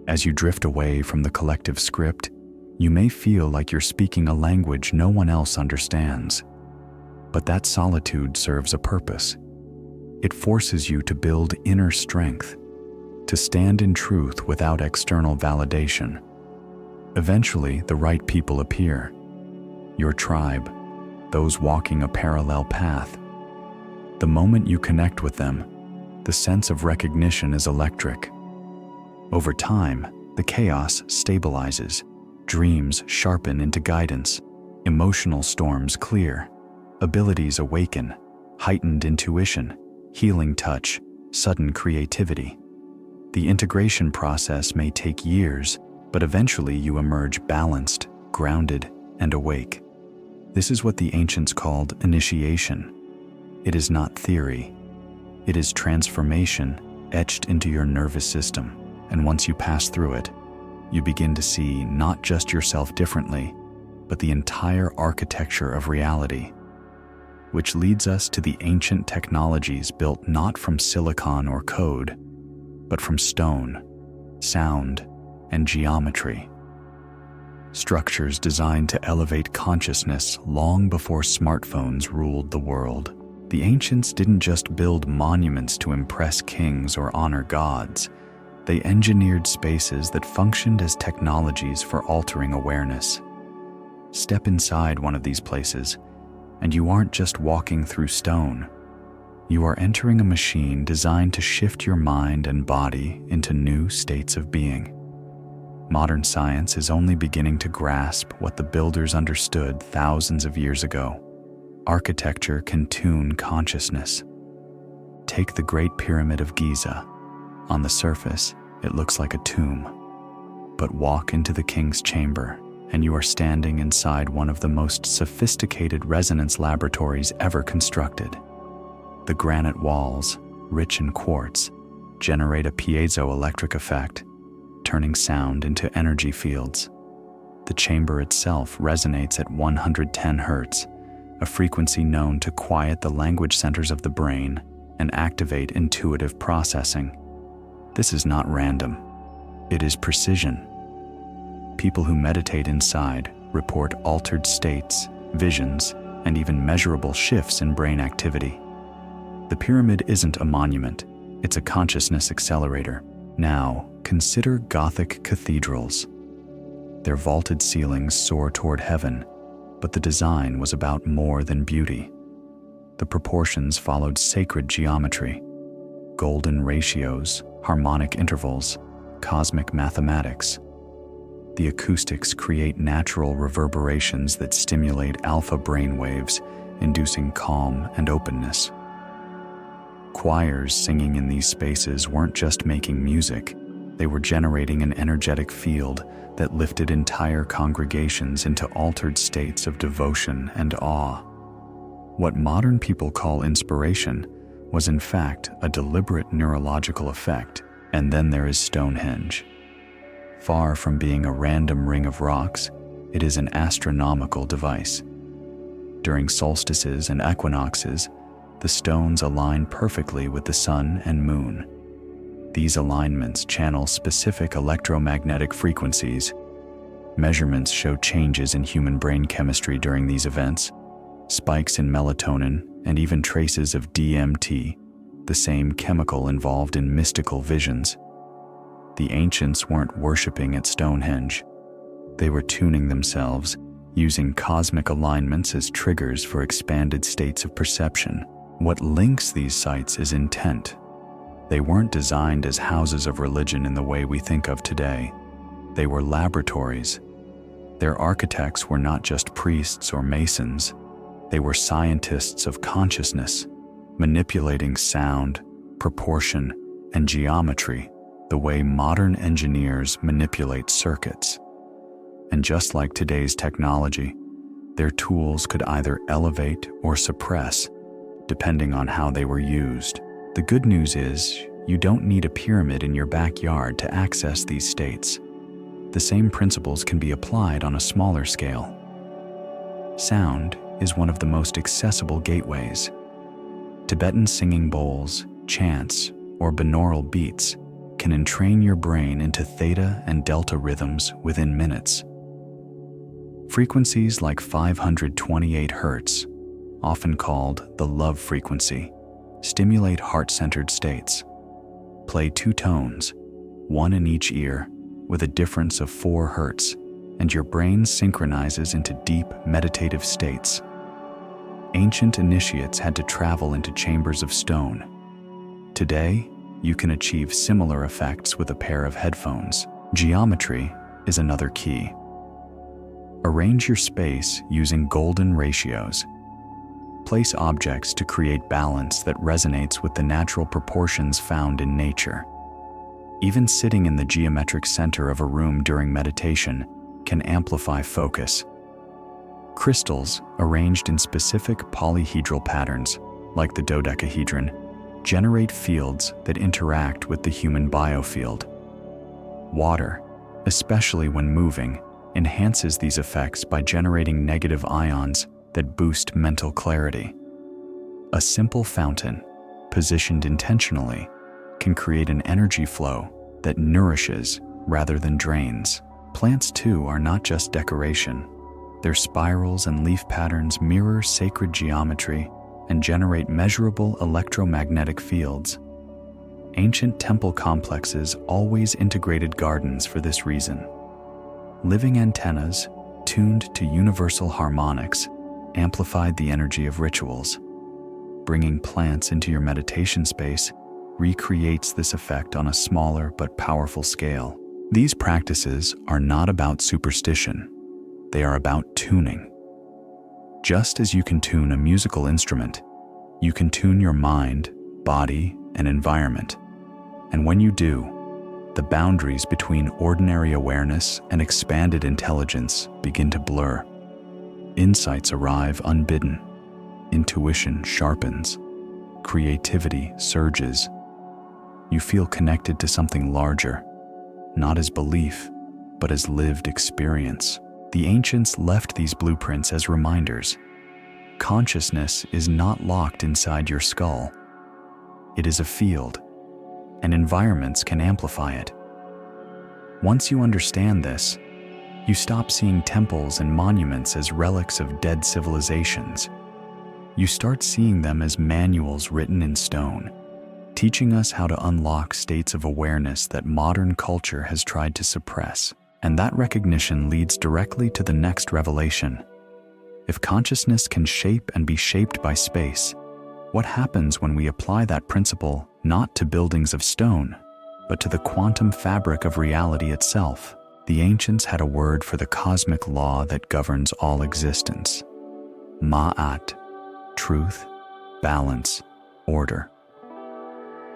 As you drift away from the collective script, you may feel like you're speaking a language no one else understands. But that solitude serves a purpose. It forces you to build inner strength, to stand in truth without external validation. Eventually, the right people appear. Your tribe, those walking a parallel path. The moment you connect with them, the sense of recognition is electric. Over time, the chaos stabilizes, dreams sharpen into guidance, emotional storms clear, abilities awaken, heightened intuition, healing touch, sudden creativity. The integration process may take years, but eventually you emerge balanced, grounded, and awake. This is what the ancients called initiation. It is not theory. It is transformation etched into your nervous system. And once you pass through it, you begin to see not just yourself differently, but the entire architecture of reality. Which leads us to the ancient technologies built not from silicon or code, but from stone, sound, and geometry. Structures designed to elevate consciousness long before smartphones ruled the world. The ancients didn't just build monuments to impress kings or honor gods. They engineered spaces that functioned as technologies for altering awareness. Step inside one of these places, and you aren't just walking through stone. You are entering a machine designed to shift your mind and body into new states of being. Modern science is only beginning to grasp what the builders understood thousands of years ago. Architecture can tune consciousness. Take the Great Pyramid of Giza. On the surface, it looks like a tomb. But walk into the king's chamber, and you are standing inside one of the most sophisticated resonance laboratories ever constructed. The granite walls, rich in quartz, generate a piezoelectric effect, turning sound into energy fields. The chamber itself resonates at 110 Hz, a frequency known to quiet the language centers of the brain and activate intuitive processing. This is not random. It is precision. People who meditate inside report altered states, visions, and even measurable shifts in brain activity. The pyramid isn't a monument, it's a consciousness accelerator. Now, consider Gothic cathedrals. Their vaulted ceilings soar toward heaven, but the design was about more than beauty. The proportions followed sacred geometry, golden ratios, harmonic intervals, cosmic mathematics. The acoustics create natural reverberations that stimulate alpha brainwaves, inducing calm and openness. Choirs singing in these spaces weren't just making music, they were generating an energetic field that lifted entire congregations into altered states of devotion and awe. What modern people call inspiration was in fact a deliberate neurological effect. And then there is Stonehenge. Far from being a random ring of rocks, it is an astronomical device. During solstices and equinoxes, the stones align perfectly with the sun and moon. These alignments channel specific electromagnetic frequencies. Measurements show changes in human brain chemistry during these events, spikes in melatonin, and even traces of DMT, the same chemical involved in mystical visions. The ancients weren't worshiping at Stonehenge. They were tuning themselves, using cosmic alignments as triggers for expanded states of perception. What links these sites is intent. They weren't designed as houses of religion in the way we think of today. They were laboratories. Their architects were not just priests or masons. They were scientists of consciousness, manipulating sound, proportion, and geometry the way modern engineers manipulate circuits. And just like today's technology, Their tools could either elevate or suppress, depending on how they were used. The good news is, you don't need a pyramid in your backyard to access these states. The same principles can be applied on a smaller scale. Sound is one of the most accessible gateways. Tibetan singing bowls, chants, or binaural beats can entrain your brain into theta and delta rhythms within minutes. Frequencies like 528 Hz, often called the love frequency, stimulate heart-centered states. Play 2 tones, one in each ear, with a difference of 4 Hz, and your brain synchronizes into deep meditative states. Ancient initiates had to travel into chambers of stone. Today, you can achieve similar effects with a pair of headphones. Geometry is another key. Arrange your space using golden ratios. Place objects to create balance that resonates with the natural proportions found in nature. Even sitting in the geometric center of a room during meditation can amplify focus. Crystals arranged in specific polyhedral patterns, like the dodecahedron, generate fields that interact with the human biofield. Water, especially when moving, enhances these effects by generating negative ions that boost mental clarity. A simple fountain, positioned intentionally, can create an energy flow that nourishes rather than drains. Plants, too, are not just decoration. Their spirals and leaf patterns mirror sacred geometry and generate measurable electromagnetic fields. Ancient temple complexes always integrated gardens for this reason. Living antennas, tuned to universal harmonics, amplified the energy of rituals. Bringing plants into your meditation space recreates this effect on a smaller but powerful scale. These practices are not about superstition. They are about tuning. Just as you can tune a musical instrument, you can tune your mind, body, and environment. And when you do, the boundaries between ordinary awareness and expanded intelligence begin to blur. Insights arrive unbidden. Intuition sharpens. Creativity surges. You feel connected to something larger, not as belief, but as lived experience. The ancients left these blueprints as reminders. Consciousness is not locked inside your skull. It is a field, and environments can amplify it. Once you understand this, you stop seeing temples and monuments as relics of dead civilizations. You start seeing them as manuals written in stone, teaching us how to unlock states of awareness that modern culture has tried to suppress. And that recognition leads directly to the next revelation. If consciousness can shape and be shaped by space, what happens when we apply that principle not to buildings of stone, but to the quantum fabric of reality itself? The ancients had a word for the cosmic law that governs all existence. Ma'at, truth, balance, order.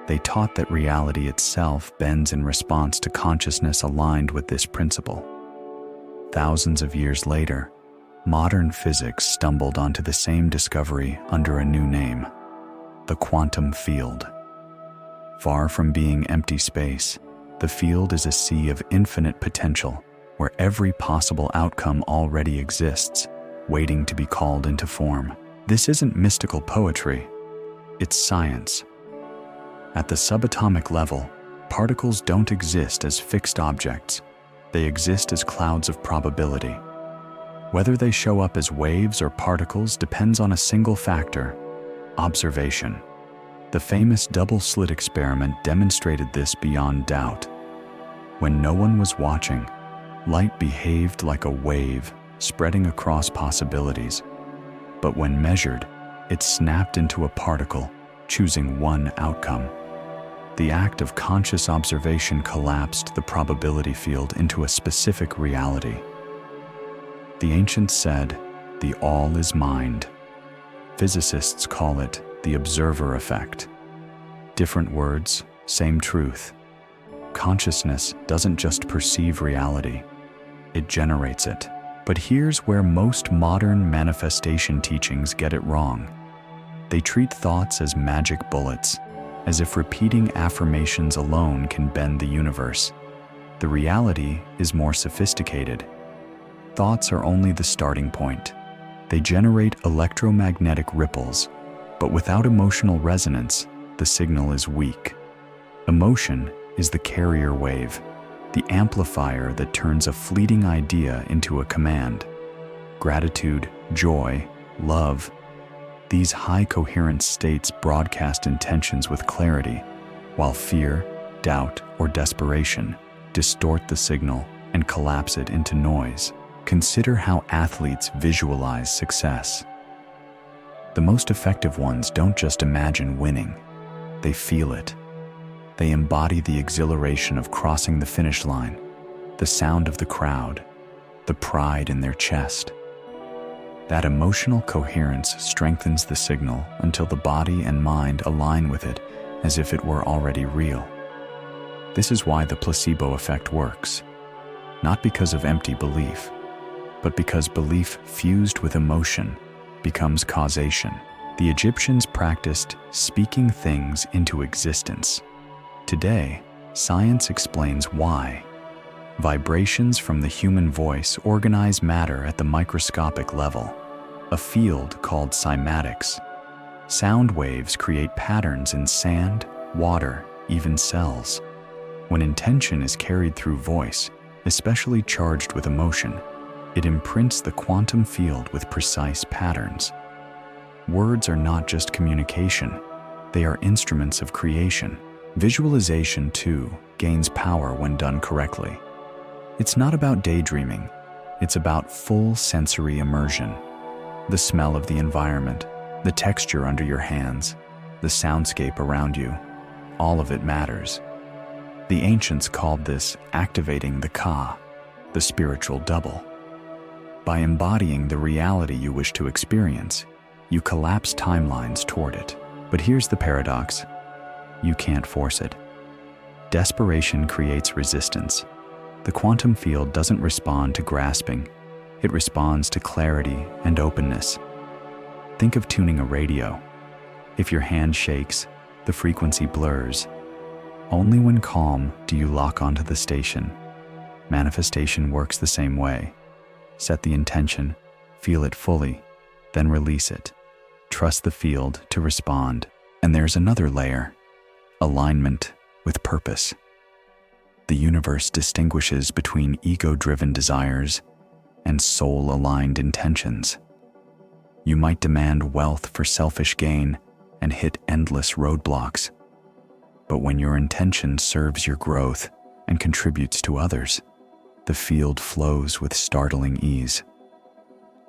They taught that reality itself bends in response to consciousness aligned with this principle. Thousands of years later, modern physics stumbled onto the same discovery under a new name, the quantum field. Far from being empty space, the field is a sea of infinite potential where every possible outcome already exists, waiting to be called into form. This isn't mystical poetry, it's science. At the subatomic level, particles don't exist as fixed objects. They exist as clouds of probability. Whether they show up as waves or particles depends on a single factor: observation. The famous double-slit experiment demonstrated this beyond doubt. When no one was watching, light behaved like a wave, spreading across possibilities. But when measured, it snapped into a particle, choosing one outcome. The act of conscious observation collapsed the probability field into a specific reality. The ancients said, "The all is mind." Physicists call it the observer effect. Different words, same truth. Consciousness doesn't just perceive reality, it generates it. But here's where most modern manifestation teachings get it wrong. They treat thoughts as magic bullets, as if repeating affirmations alone can bend the universe. The reality is more sophisticated. Thoughts are only the starting point. They generate electromagnetic ripples, but without emotional resonance, the signal is weak. Emotion is the carrier wave, the amplifier that turns a fleeting idea into a command. Gratitude, joy, love. These high coherence states broadcast intentions with clarity, while fear, doubt, or desperation distort the signal and collapse it into noise. Consider how athletes visualize success. The most effective ones don't just imagine winning, they feel it. They embody the exhilaration of crossing the finish line, the sound of the crowd, the pride in their chest. That emotional coherence strengthens the signal until the body and mind align with it as if it were already real. This is why the placebo effect works, not because of empty belief, but because belief fused with emotion becomes causation. The Egyptians practiced speaking things into existence. Today, science explains why. Vibrations from the human voice organize matter at the microscopic level, a field called cymatics. Sound waves create patterns in sand, water, even cells. When intention is carried through voice, especially charged with emotion, it imprints the quantum field with precise patterns. Words are not just communication, they are instruments of creation. Visualization, too, gains power when done correctly. It's not about daydreaming, it's about full sensory immersion. The smell of the environment, the texture under your hands, the soundscape around you, all of it matters. The ancients called this activating the ka, the spiritual double. By embodying the reality you wish to experience, you collapse timelines toward it. But here's the paradox. You can't force it. Desperation creates resistance. The quantum field doesn't respond to grasping. It responds to clarity and openness. Think of tuning a radio. If your hand shakes, the frequency blurs. Only when calm do you lock onto the station. Manifestation works the same way. Set the intention, feel it fully, then release it. Trust the field to respond. And there's another layer: alignment with purpose. The universe distinguishes between ego-driven desires and soul-aligned intentions. You might demand wealth for selfish gain and hit endless roadblocks. But when your intention serves your growth and contributes to others, the field flows with startling ease.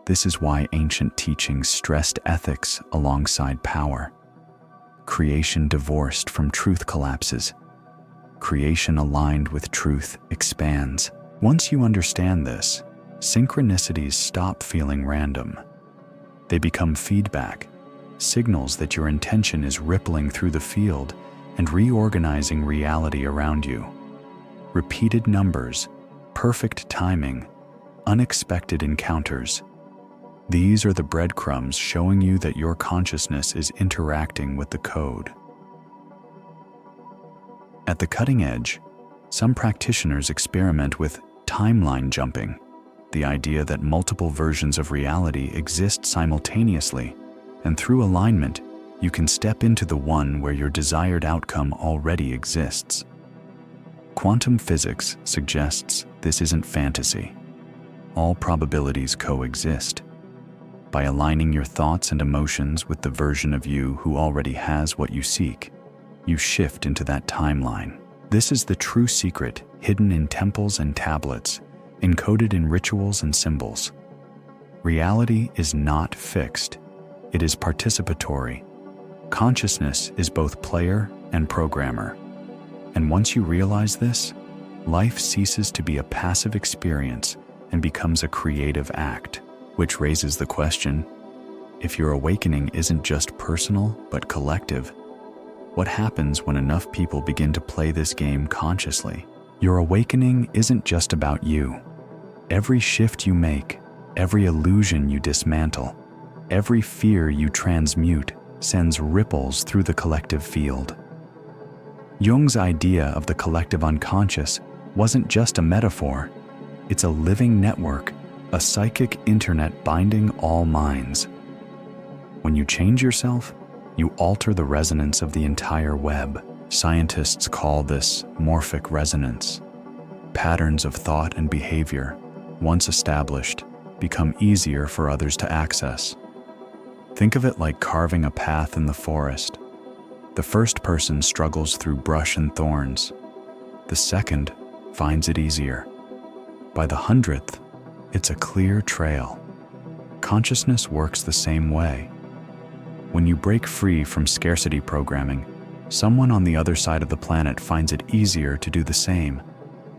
This is why ancient teachings stressed ethics alongside power. Creation divorced from truth collapses. Creation aligned with truth expands. Once you understand this, synchronicities stop feeling random. They become feedback, signals that your intention is rippling through the field and reorganizing reality around you. Repeated numbers, perfect timing, unexpected encounters. These are the breadcrumbs showing you that your consciousness is interacting with the code. At the cutting edge, some practitioners experiment with timeline jumping, the idea that multiple versions of reality exist simultaneously, and through alignment, you can step into the one where your desired outcome already exists. Quantum physics suggests this isn't fantasy. All probabilities coexist. By aligning your thoughts and emotions with the version of you who already has what you seek, you shift into that timeline. This is the true secret hidden in temples and tablets, encoded in rituals and symbols. Reality is not fixed. It is participatory. Consciousness is both player and programmer. And once you realize this, life ceases to be a passive experience and becomes a creative act, which raises the question, if your awakening isn't just personal but collective, what happens when enough people begin to play this game consciously? Your awakening isn't just about you. Every shift you make, Every illusion you dismantle, every fear you transmute sends ripples through the collective field. Jung's idea of the collective unconscious wasn't just a metaphor, it's a living network, a psychic internet binding all minds. When you change yourself, you alter the resonance of the entire web. Scientists call this morphic resonance. Patterns of thought and behavior, once established, become easier for others to access. Think of it like carving a path in the forest. The first person struggles through brush and thorns. The second finds it easier. By the 100th, it's a clear trail. Consciousness works the same way. When you break free from scarcity programming, someone on the other side of the planet finds it easier to do the same,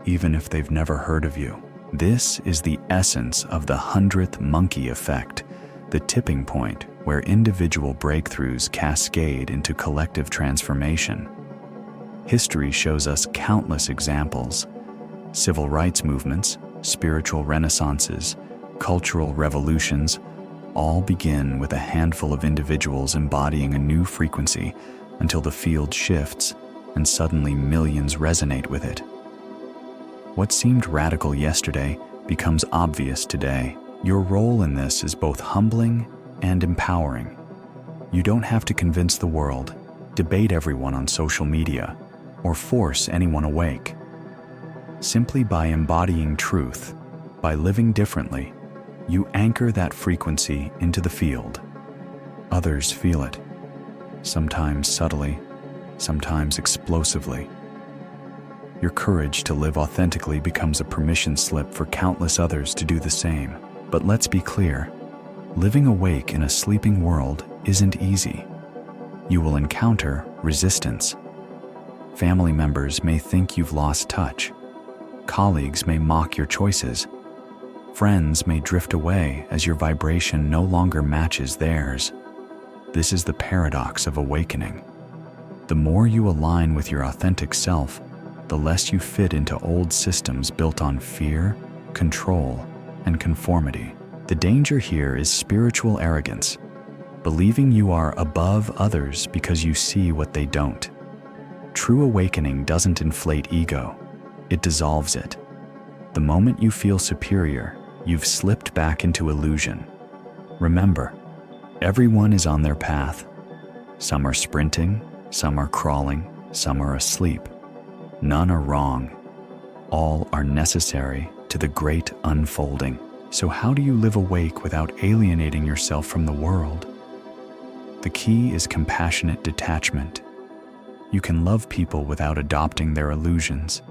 even if they've never heard of you. This is the essence of the 100th monkey effect, the tipping point where individual breakthroughs cascade into collective transformation. History shows us countless examples. Civil rights movements, spiritual renaissances, cultural revolutions, all begin with a handful of individuals embodying a new frequency until the field shifts and suddenly millions resonate with it. What seemed radical yesterday becomes obvious today. Your role in this is both humbling and empowering. You don't have to convince the world, debate everyone on social media, or force anyone awake. Simply by embodying truth, by living differently, you anchor that frequency into the field. Others feel it, sometimes subtly, sometimes explosively. Your courage to live authentically becomes a permission slip for countless others to do the same. But let's be clear, living awake in a sleeping world isn't easy. You will encounter resistance. Family members may think you've lost touch. Colleagues may mock your choices. Friends may drift away as your vibration no longer matches theirs. This is the paradox of awakening. The more you align with your authentic self, the less you fit into old systems built on fear, control, and conformity. The danger here is spiritual arrogance, believing you are above others because you see what they don't. True awakening doesn't inflate ego, it dissolves it. The moment you feel superior, you've slipped back into illusion. Remember, everyone is on their path. Some are sprinting, some are crawling, some are asleep. None are wrong. All are necessary to the great unfolding. So how do you live awake without alienating yourself from the world? The key is compassionate detachment. You can love people without adopting their illusions.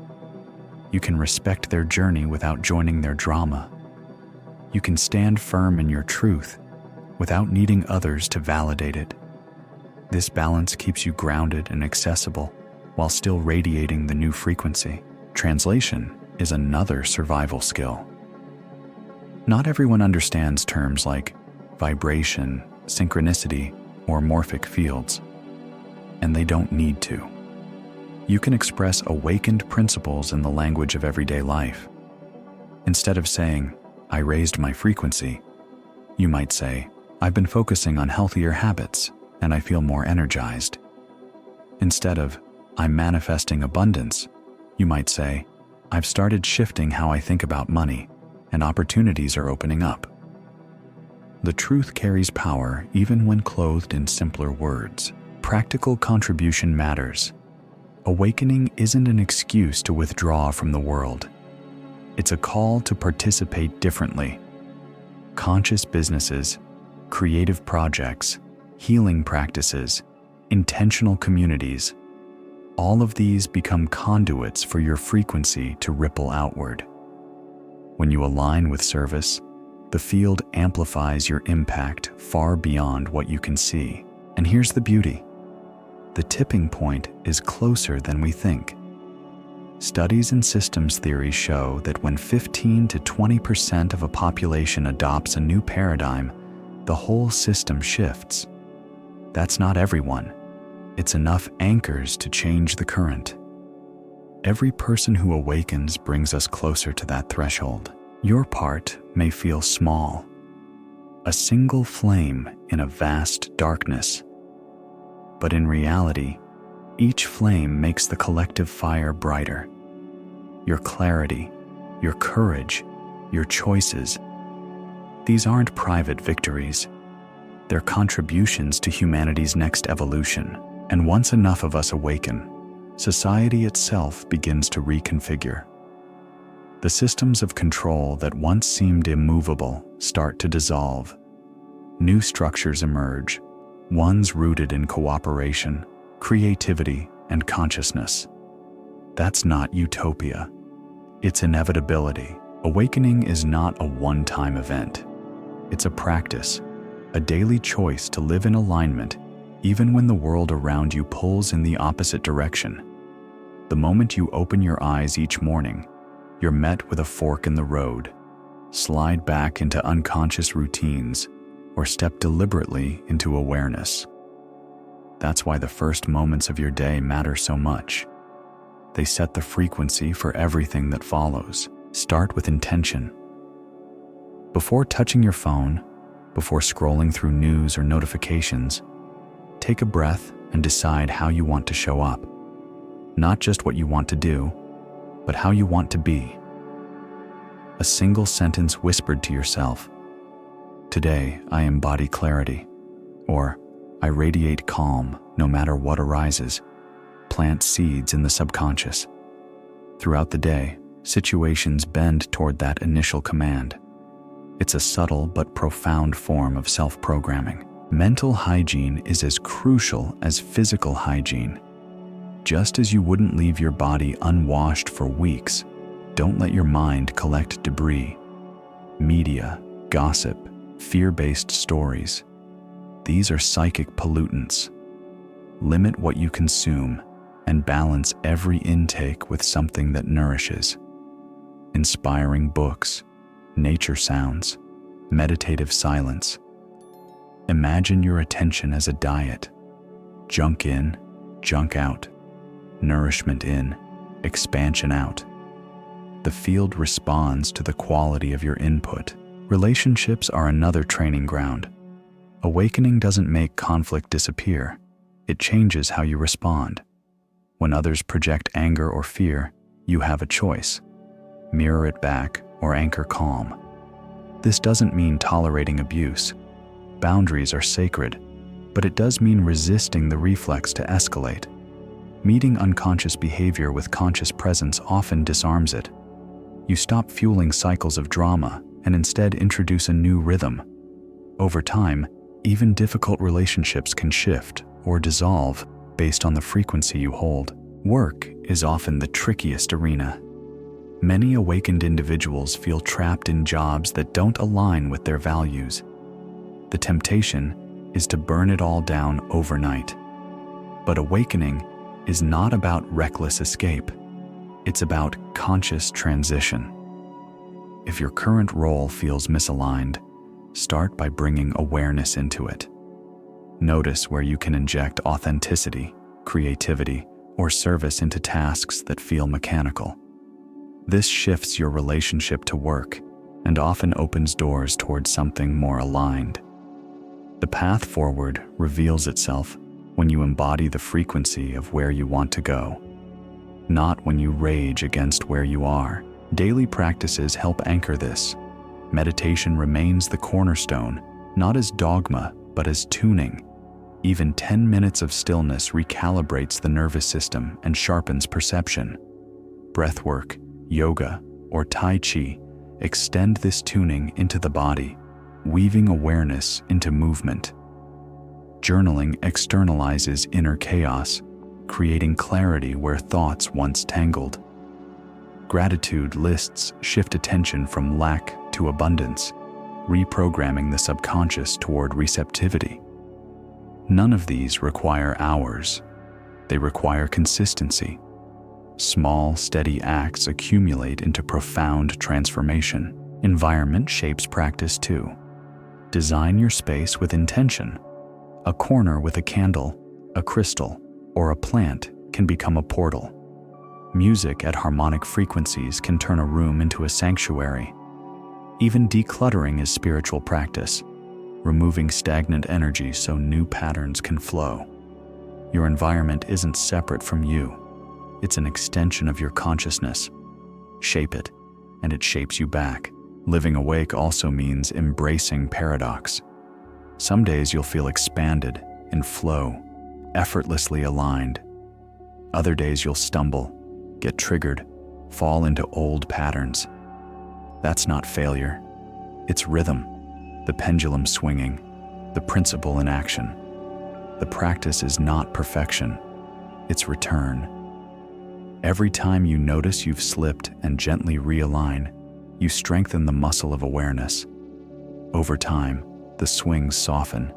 You can respect their journey without joining their drama. You can stand firm in your truth without needing others to validate it. This balance keeps you grounded and accessible while still radiating the new frequency. Translation is another survival skill. Not everyone understands terms like vibration, synchronicity, or morphic fields, and they don't need to. You can express awakened principles in the language of everyday life. Instead of saying, "I raised my frequency," you might say, "I've been focusing on healthier habits, and I feel more energized." Instead of, "I'm manifesting abundance," you might say, "I've started shifting how I think about money, and opportunities are opening up." The truth carries power even when clothed in simpler words. Practical contribution matters. Awakening isn't an excuse to withdraw from the world. It's a call to participate differently. Conscious businesses, creative projects, healing practices, intentional communities, all of these become conduits for your frequency to ripple outward. When you align with service, the field amplifies your impact far beyond what you can see. And here's the beauty. The tipping point is closer than we think. Studies in systems theory show that when 15 to 20% of a population adopts a new paradigm, the whole system shifts. That's not everyone. It's enough anchors to change the current. Every person who awakens brings us closer to that threshold. Your part may feel small, a single flame in a vast darkness. But in reality, each flame makes the collective fire brighter. Your clarity, your courage, your choices. These aren't private victories. They're contributions to humanity's next evolution. And once enough of us awaken, society itself begins to reconfigure. The systems of control that once seemed immovable start to dissolve. New structures emerge, ones rooted in cooperation, creativity, and consciousness. That's not utopia. It's inevitability. Awakening is not a one-time event. It's a practice, a daily choice to live in alignment even when the world around you pulls in the opposite direction. The moment you open your eyes each morning, you're met with a fork in the road. Slide back into unconscious routines or step deliberately into awareness. That's why the first moments of your day matter so much. They set the frequency for everything that follows. Start with intention. Before touching your phone, before scrolling through news or notifications, take a breath and decide how you want to show up. Not just what you want to do, but how you want to be. A single sentence whispered to yourself. Today, I embody clarity. Or, I radiate calm no matter what arises. Plant seeds in the subconscious. Throughout the day, situations bend toward that initial command. It's a subtle but profound form of self-programming. Mental hygiene is as crucial as physical hygiene. Just as you wouldn't leave your body unwashed for weeks, don't let your mind collect debris. Media, gossip, fear-based stories. These are psychic pollutants. Limit what you consume and balance every intake with something that nourishes. Inspiring books, nature sounds, meditative silence. Imagine your attention as a diet. Junk in, junk out. Nourishment in, expansion out. The field responds to the quality of your input. Relationships are another training ground. Awakening doesn't make conflict disappear. It changes how you respond. When others project anger or fear, you have a choice. Mirror it back or anchor calm. This doesn't mean tolerating abuse. Boundaries are sacred, but it does mean resisting the reflex to escalate. Meeting unconscious behavior with conscious presence often disarms it. You stop fueling cycles of drama and instead introduce a new rhythm. Over time, even difficult relationships can shift or dissolve based on the frequency you hold. Work is often the trickiest arena. Many awakened individuals feel trapped in jobs that don't align with their values. The temptation is to burn it all down overnight. But awakening is not about reckless escape. It's about conscious transition. If your current role feels misaligned, start by bringing awareness into it. Notice where you can inject authenticity, creativity, or service into tasks that feel mechanical. This shifts your relationship to work and often opens doors towards something more aligned. The path forward reveals itself when you embody the frequency of where you want to go, not when you rage against where you are. Daily practices help anchor this. Meditation remains the cornerstone, not as dogma, but as tuning. Even 10 minutes of stillness recalibrates the nervous system and sharpens perception. Breathwork, yoga, or Tai Chi extend this tuning into the body, weaving awareness into movement. Journaling externalizes inner chaos, creating clarity where thoughts once tangled. Gratitude lists shift attention from lack to abundance, reprogramming the subconscious toward receptivity. None of these require hours. They require consistency. Small, steady acts accumulate into profound transformation. Environment shapes practice too. Design your space with intention. A corner with a candle, a crystal, or a plant can become a portal. Music at harmonic frequencies can turn a room into a sanctuary. Even decluttering is spiritual practice, removing stagnant energy so new patterns can flow. Your environment isn't separate from you. It's an extension of your consciousness. Shape it, and it shapes you back. Living awake also means embracing paradox. Some days you'll feel expanded, in flow, effortlessly aligned. Other days you'll stumble, get triggered, fall into old patterns. That's not failure. It's rhythm, the pendulum swinging, the principle in action. The practice is not perfection, it's return. Every time you notice you've slipped and gently realign, you strengthen the muscle of awareness. Over time, the swings soften,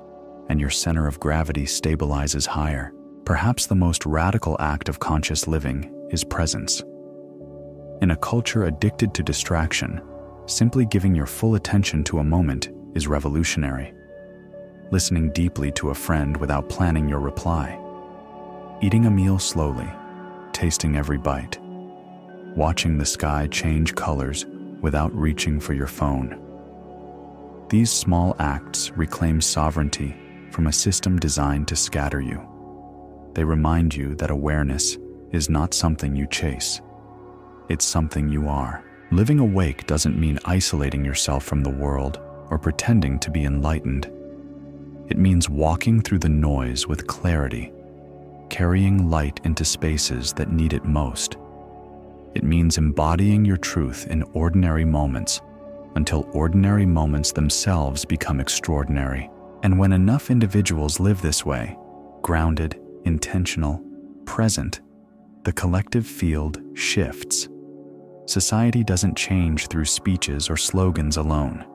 and your center of gravity stabilizes higher. Perhaps the most radical act of conscious living is presence. In a culture addicted to distraction, simply giving your full attention to a moment is revolutionary. Listening deeply to a friend without planning your reply. Eating a meal slowly, tasting every bite. Watching the sky change colors without reaching for your phone. These small acts reclaim sovereignty from a system designed to scatter you. They remind you that awareness is not something you chase. It's something you are. Living awake doesn't mean isolating yourself from the world or pretending to be enlightened. It means walking through the noise with clarity, carrying light into spaces that need it most. It means embodying your truth in ordinary moments until ordinary moments themselves become extraordinary. And when enough individuals live this way, grounded, intentional, present, the collective field shifts. Society doesn't change through speeches or slogans alone.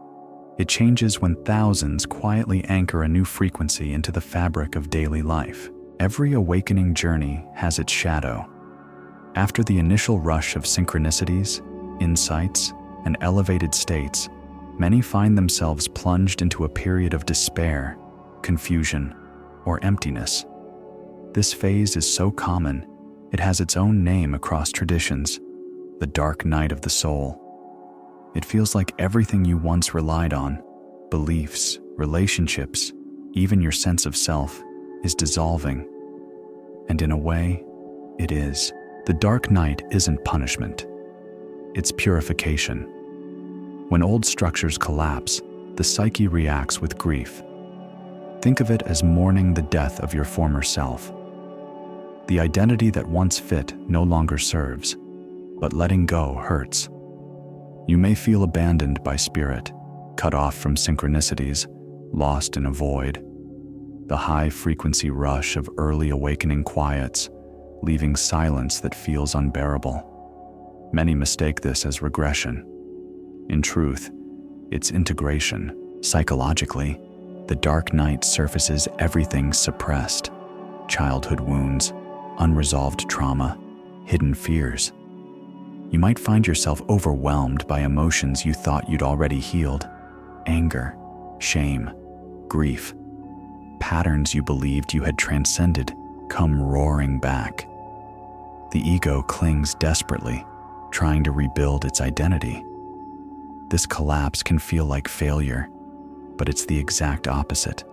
It changes when thousands quietly anchor a new frequency into the fabric of daily life. Every awakening journey has its shadow. After the initial rush of synchronicities, insights, and elevated states, many find themselves plunged into a period of despair, confusion, or emptiness. This phase is so common, it has its own name across traditions, the dark night of the soul. It feels like everything you once relied on, beliefs, relationships, even your sense of self, is dissolving. And in a way, it is. The dark night isn't punishment. It's purification. When old structures collapse, the psyche reacts with grief. Think of it as mourning the death of your former self. The identity that once fit no longer serves, but letting go hurts. You may feel abandoned by spirit, cut off from synchronicities, lost in a void. The high-frequency rush of early awakening quiets, leaving silence that feels unbearable. Many mistake this as regression. In truth, it's integration. Psychologically, the dark night surfaces everything suppressed: childhood wounds, unresolved trauma, hidden fears. You might find yourself overwhelmed by emotions you thought you'd already healed: anger, shame, grief. Patterns you believed you had transcended come roaring back. The ego clings desperately, trying to rebuild its identity. This collapse can feel like failure, but it's the exact opposite.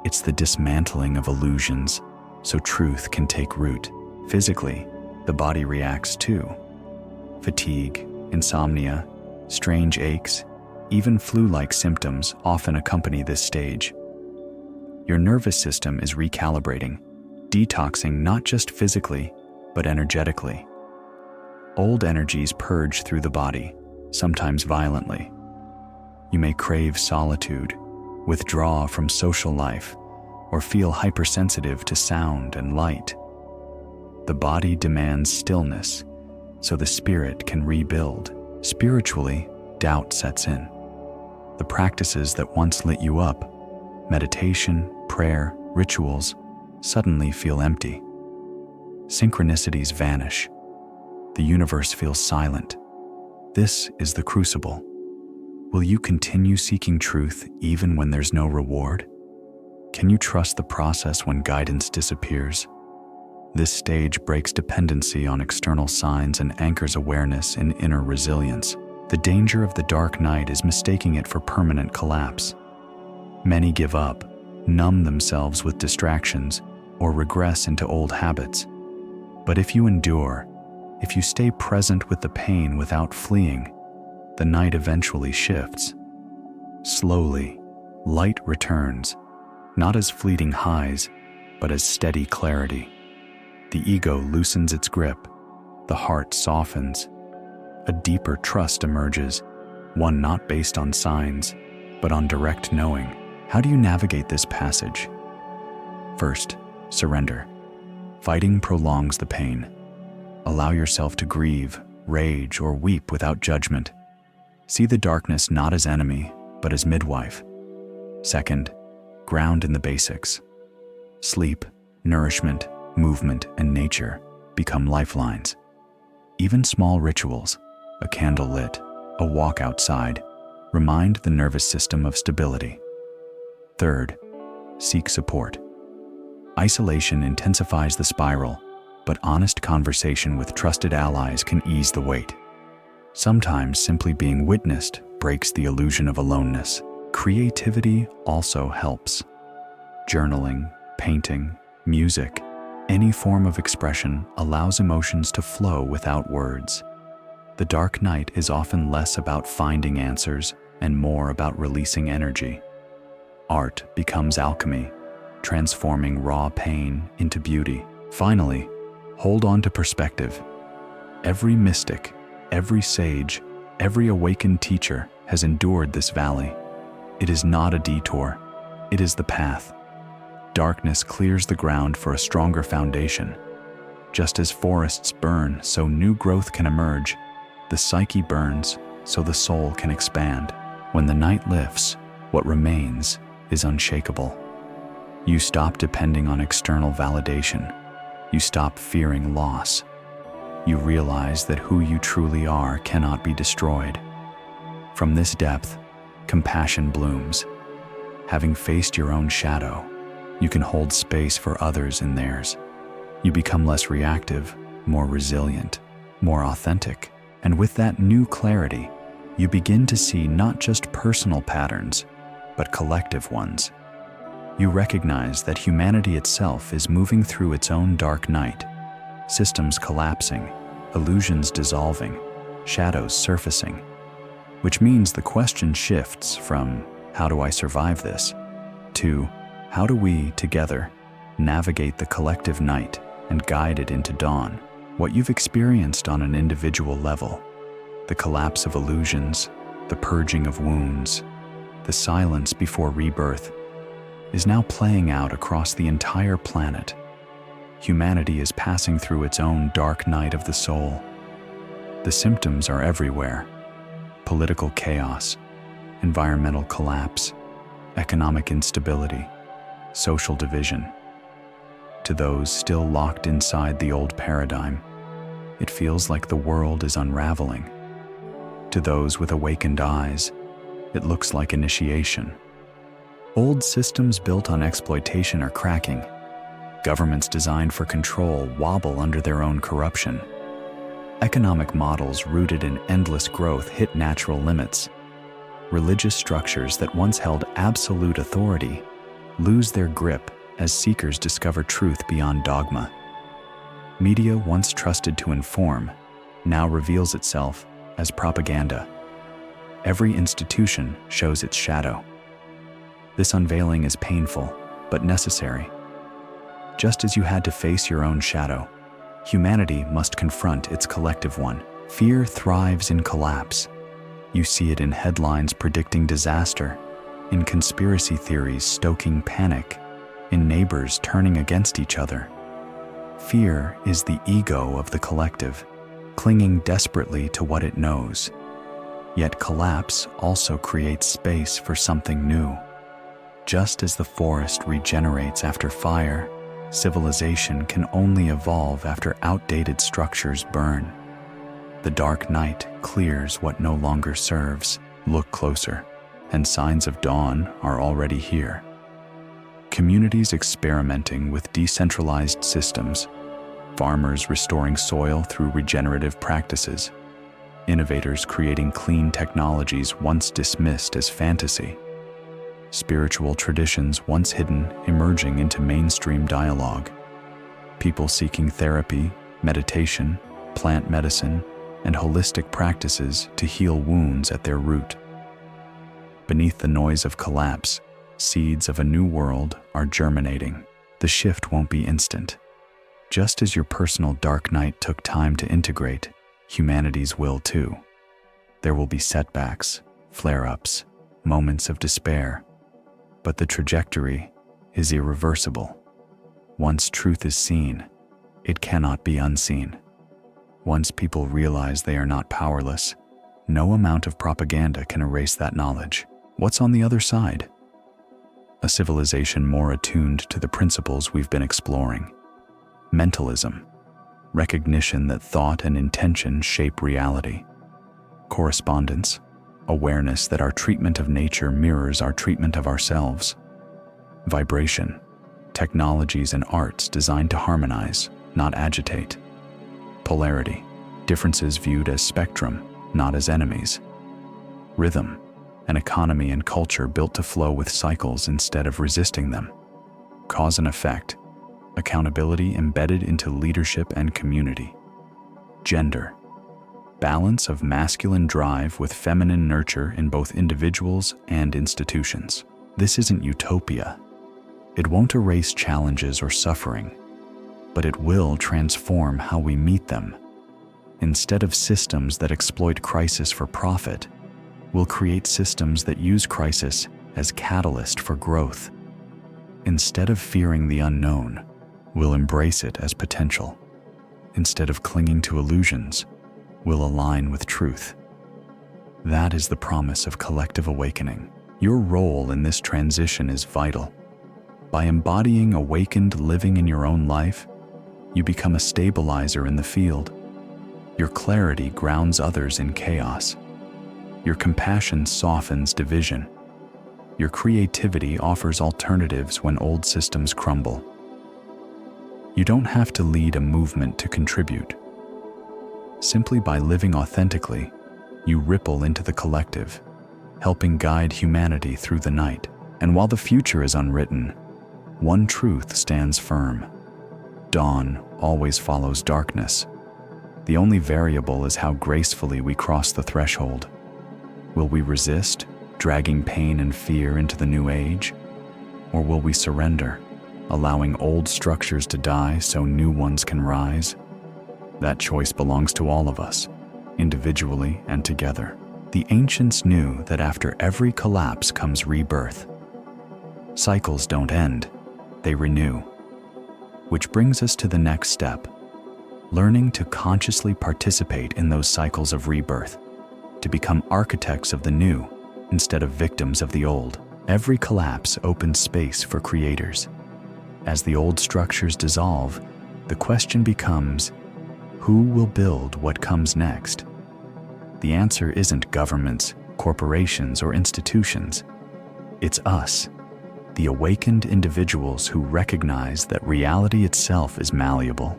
It's the dismantling of illusions so truth can take root. Physically, the body reacts too. Fatigue, insomnia, strange aches, even flu-like symptoms often accompany this stage. Your nervous system is recalibrating, detoxing not just physically, but energetically. Old energies purge through the body, sometimes violently. You may crave solitude, withdraw from social life, or feel hypersensitive to sound and light. The body demands stillness, so the spirit can rebuild. Spiritually, doubt sets in. The practices that once lit you up, meditation, prayer, rituals, suddenly feel empty. Synchronicities vanish. The universe feels silent. This is the crucible. Will you continue seeking truth even when there's no reward? Can you trust the process when guidance disappears? This stage breaks dependency on external signs and anchors awareness in inner resilience. The danger of the dark night is mistaking it for permanent collapse. Many give up, numb themselves with distractions, or regress into old habits. But if you endure, if you stay present with the pain without fleeing, the night eventually shifts. Slowly, light returns, not as fleeting highs, but as steady clarity. The ego loosens its grip, the heart softens. A deeper trust emerges, one not based on signs, but on direct knowing. How do you navigate this passage? First, surrender. Fighting prolongs the pain. Allow yourself to grieve, rage, or weep without judgment. See the darkness not as enemy, but as midwife. Second, ground in the basics. Sleep, nourishment, movement, and nature become lifelines. Even small rituals, a candle lit, a walk outside, remind the nervous system of stability. Third, seek support. Isolation intensifies the spiral, but honest conversation with trusted allies can ease the weight. Sometimes simply being witnessed breaks the illusion of aloneness. Creativity also helps. Journaling, painting, music, any form of expression allows emotions to flow without words. The dark night is often less about finding answers and more about releasing energy. Art becomes alchemy, transforming raw pain into beauty. Finally, hold on to perspective. Every mystic, every sage, every awakened teacher has endured this valley. It is not a detour, it is the path. Darkness clears the ground for a stronger foundation. Just as forests burn so new growth can emerge, the psyche burns so the soul can expand. When the night lifts, what remains is unshakable. You stop depending on external validation. You stop fearing loss. You realize that who you truly are cannot be destroyed. From this depth, compassion blooms. Having faced your own shadow, you can hold space for others in theirs. You become less reactive, more resilient, more authentic. And with that new clarity, you begin to see not just personal patterns, but collective ones. You recognize that humanity itself is moving through its own dark night, systems collapsing, illusions dissolving, shadows surfacing, which means the question shifts from, how do I survive this, to, how do we, together, navigate the collective night and guide it into dawn? What you've experienced on an individual level, the collapse of illusions, the purging of wounds, the silence before rebirth, is now playing out across the entire planet. Humanity is passing through its own dark night of the soul. The symptoms are everywhere: political chaos, environmental collapse, economic instability, social division. To those still locked inside the old paradigm, it feels like the world is unraveling. To those with awakened eyes, it looks like initiation. Old systems built on exploitation are cracking. Governments designed for control wobble under their own corruption. Economic models rooted in endless growth hit natural limits. Religious structures that once held absolute authority lose their grip as seekers discover truth beyond dogma. Media once trusted to inform now reveals itself as propaganda. Every institution shows its shadow. This unveiling is painful, but necessary. Just as you had to face your own shadow, humanity must confront its collective one. Fear thrives in collapse. You see it in headlines predicting disaster, in conspiracy theories stoking panic, in neighbors turning against each other. Fear is the ego of the collective, clinging desperately to what it knows. Yet collapse also creates space for something new. Just as the forest regenerates after fire, civilization can only evolve after outdated structures burn. The dark night clears what no longer serves. Look closer, and signs of dawn are already here. Communities experimenting with decentralized systems, farmers restoring soil through regenerative practices, innovators creating clean technologies once dismissed as fantasy, spiritual traditions once hidden emerging into mainstream dialogue, people seeking therapy, meditation, plant medicine, and holistic practices to heal wounds at their root. Beneath the noise of collapse, seeds of a new world are germinating. The shift won't be instant. Just as your personal dark night took time to integrate, humanity's will too. There will be setbacks, flare-ups, moments of despair, but the trajectory is irreversible. Once truth is seen, it cannot be unseen. Once people realize they are not powerless, no amount of propaganda can erase that knowledge. What's on the other side? A civilization more attuned to the principles we've been exploring. Mentalism, recognition that thought and intention shape reality. Correspondence, awareness that our treatment of nature mirrors our treatment of ourselves. Vibration, technologies and arts designed to harmonize, not agitate. Polarity, differences viewed as spectrum, not as enemies. Rhythm, an economy and culture built to flow with cycles instead of resisting them. Cause and effect, accountability embedded into leadership and community. Gender, balance of masculine drive with feminine nurture in both individuals and institutions. This isn't utopia. It won't erase challenges or suffering, but it will transform how we meet them. Instead of systems that exploit crisis for profit, we'll create systems that use crisis as catalyst for growth. Instead of fearing the unknown, we'll embrace it as potential. Instead of clinging to illusions, we'll align with truth. That is the promise of collective awakening. Your role in this transition is vital. By embodying awakened living in your own life, you become a stabilizer in the field. Your clarity grounds others in chaos. Your compassion softens division. Your creativity offers alternatives when old systems crumble. You don't have to lead a movement to contribute. Simply by living authentically, you ripple into the collective, helping guide humanity through the night. And while the future is unwritten, one truth stands firm. Dawn always follows darkness. The only variable is how gracefully we cross the threshold. Will we resist, dragging pain and fear into the new age? Or will we surrender, allowing old structures to die so new ones can rise? That choice belongs to all of us, individually and together. The ancients knew that after every collapse comes rebirth. Cycles don't end, they renew. Which brings us to the next step, learning to consciously participate in those cycles of rebirth, to become architects of the new instead of victims of the old. Every collapse opens space for creators. As the old structures dissolve, the question becomes, who will build what comes next? The answer isn't governments, corporations, or institutions. It's us, the awakened individuals who recognize that reality itself is malleable.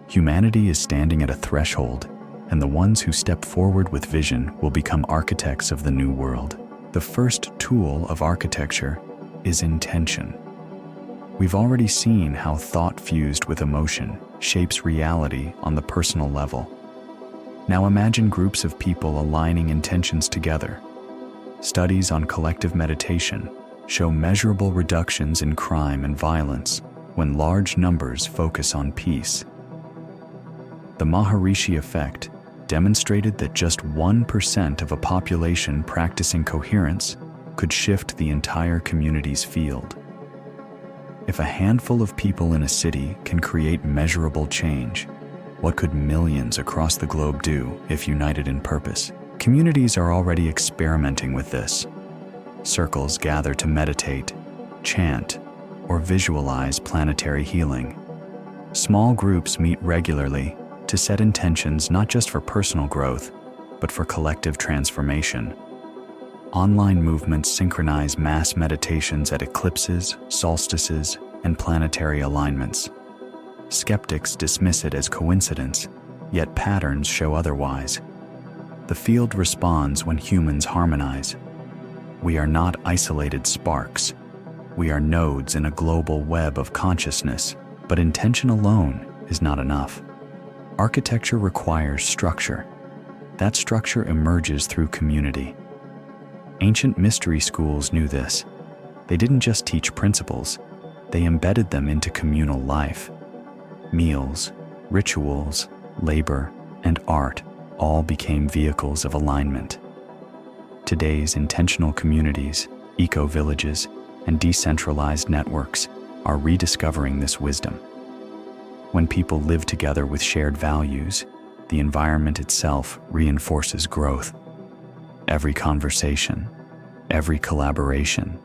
Humanity is standing at a threshold, and the ones who step forward with vision will become architects of the new world. The first tool of architecture is intention. We've already seen how thought fused with emotion shapes reality on the personal level. Now imagine groups of people aligning intentions together. Studies on collective meditation show measurable reductions in crime and violence when large numbers focus on peace. The Maharishi effect demonstrated that just 1% of a population practicing coherence could shift the entire community's field. If a handful of people in a city can create measurable change, what could millions across the globe do if united in purpose? Communities are already experimenting with this. Circles gather to meditate, chant, or visualize planetary healing. Small groups meet regularly to set intentions not just for personal growth, but for collective transformation. Online movements synchronize mass meditations at eclipses, solstices, and planetary alignments. Skeptics dismiss it as coincidence, yet patterns show otherwise. The field responds when humans harmonize. We are not isolated sparks. We are nodes in a global web of consciousness, but intention alone is not enough. Architecture requires structure. That structure emerges through community. Ancient mystery schools knew this. They didn't just teach principles, they embedded them into communal life. Meals, rituals, labor, and art all became vehicles of alignment. Today's intentional communities, eco-villages, and decentralized networks are rediscovering this wisdom. When people live together with shared values, the environment itself reinforces growth. Every conversation, every collaboration,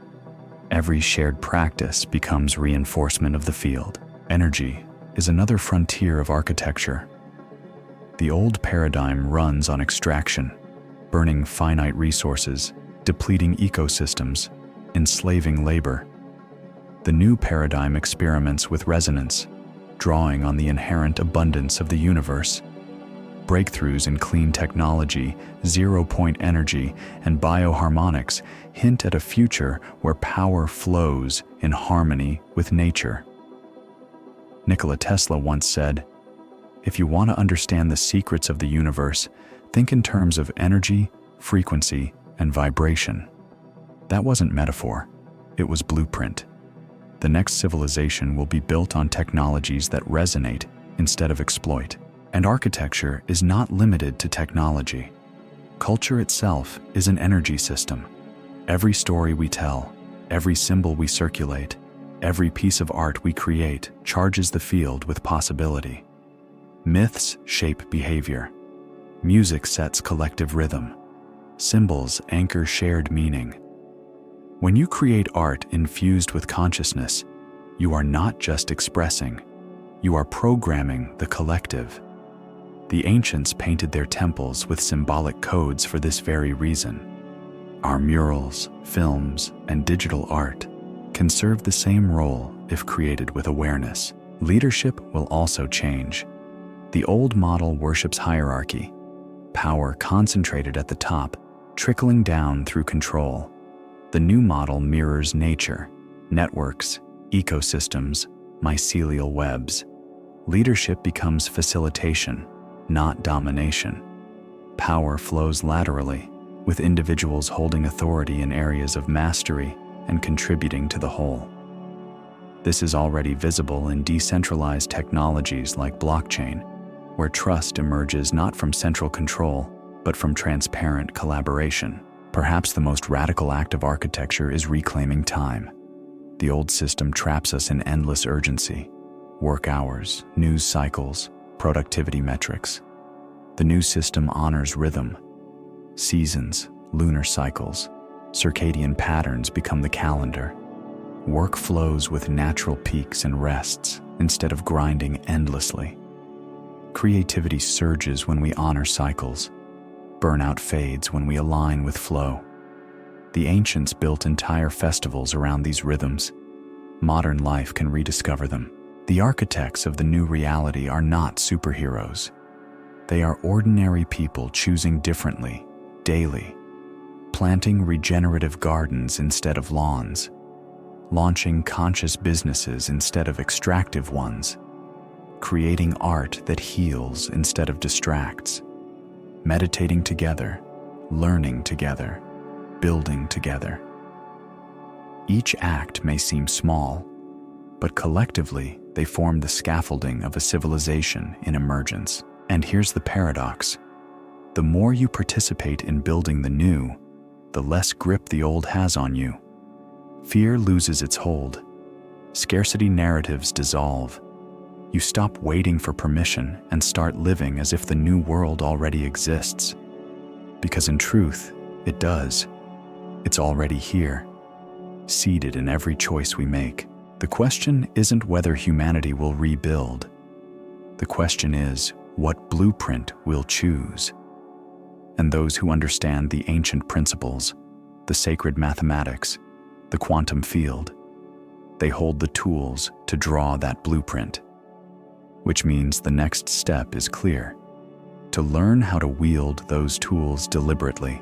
every shared practice becomes reinforcement of the field. Energy is another frontier of architecture. The old paradigm runs on extraction, burning finite resources, depleting ecosystems, enslaving labor. The new paradigm experiments with resonance, drawing on the inherent abundance of the universe. Breakthroughs in clean technology, zero-point energy, and bioharmonics hint at a future where power flows in harmony with nature. Nikola Tesla once said, "If you want to understand the secrets of the universe, think in terms of energy, frequency, and vibration." That wasn't metaphor, it was blueprint. The next civilization will be built on technologies that resonate instead of exploit. And architecture is not limited to technology. Culture itself is an energy system. Every story we tell, every symbol we circulate, every piece of art we create charges the field with possibility. Myths shape behavior. Music sets collective rhythm. Symbols anchor shared meaning. When you create art infused with consciousness, you are not just expressing, you are programming the collective. The ancients painted their temples with symbolic codes for this very reason. Our murals, films, and digital art can serve the same role if created with awareness. Leadership will also change. The old model worships hierarchy, power concentrated at the top, trickling down through control. The new model mirrors nature, networks, ecosystems, mycelial webs. Leadership becomes facilitation, not domination. Power flows laterally, with individuals holding authority in areas of mastery and contributing to the whole. This is already visible in decentralized technologies like blockchain, where trust emerges not from central control, but from transparent collaboration. Perhaps the most radical act of architecture is reclaiming time. The old system traps us in endless urgency: work hours, news cycles, productivity metrics. The new system honors rhythm. Seasons, lunar cycles, circadian patterns become the calendar. Work flows with natural peaks and rests instead of grinding endlessly. Creativity surges when we honor cycles. Burnout fades when we align with flow. The ancients built entire festivals around these rhythms. Modern life can rediscover them. The architects of the new reality are not superheroes. They are ordinary people choosing differently, daily, planting regenerative gardens instead of lawns, launching conscious businesses instead of extractive ones, creating art that heals instead of distracts, meditating together, learning together, building together. Each act may seem small, but collectively they form the scaffolding of a civilization in emergence. And here's the paradox. The more you participate in building the new, the less grip the old has on you. Fear loses its hold. Scarcity narratives dissolve. You stop waiting for permission and start living as if the new world already exists. Because in truth, it does. It's already here, seated in every choice we make. The question isn't whether humanity will rebuild. The question is, what blueprint we'll choose. And those who understand the ancient principles, the sacred mathematics, the quantum field, they hold the tools to draw that blueprint. Which means the next step is clear: to learn how to wield those tools deliberately,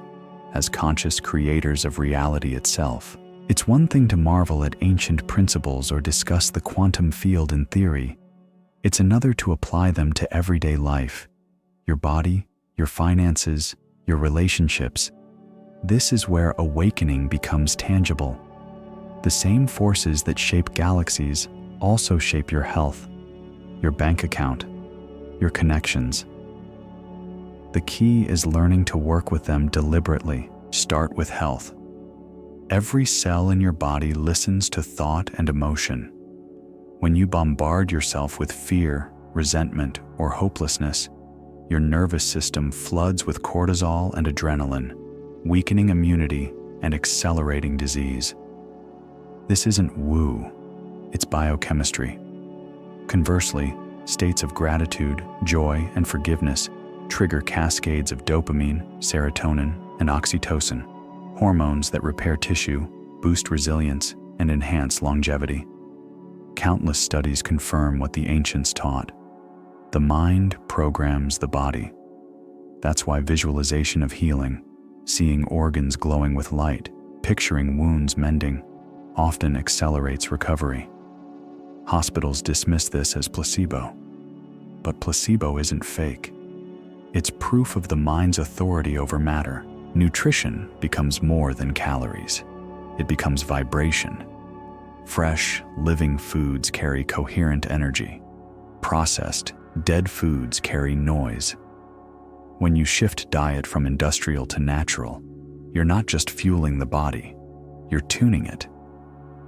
as conscious creators of reality itself. It's one thing to marvel at ancient principles or discuss the quantum field in theory. It's another to apply them to everyday life, your body, your finances, your relationships. This is where awakening becomes tangible. The same forces that shape galaxies also shape your health, your bank account, your connections. The key is learning to work with them deliberately. Start with health. Every cell in your body listens to thought and emotion. When you bombard yourself with fear, resentment, or hopelessness, your nervous system floods with cortisol and adrenaline, weakening immunity and accelerating disease. This isn't woo, it's biochemistry. Conversely, states of gratitude, joy, and forgiveness trigger cascades of dopamine, serotonin, and oxytocin, hormones that repair tissue, boost resilience, and enhance longevity. Countless studies confirm what the ancients taught. The mind programs the body. That's why visualization of healing, seeing organs glowing with light, picturing wounds mending, often accelerates recovery. Hospitals dismiss this as placebo. But placebo isn't fake. It's proof of the mind's authority over matter. Nutrition becomes more than calories. It becomes vibration. Fresh, living foods carry coherent energy. Processed, dead foods carry noise. When you shift diet from industrial to natural, you're not just fueling the body, you're tuning it.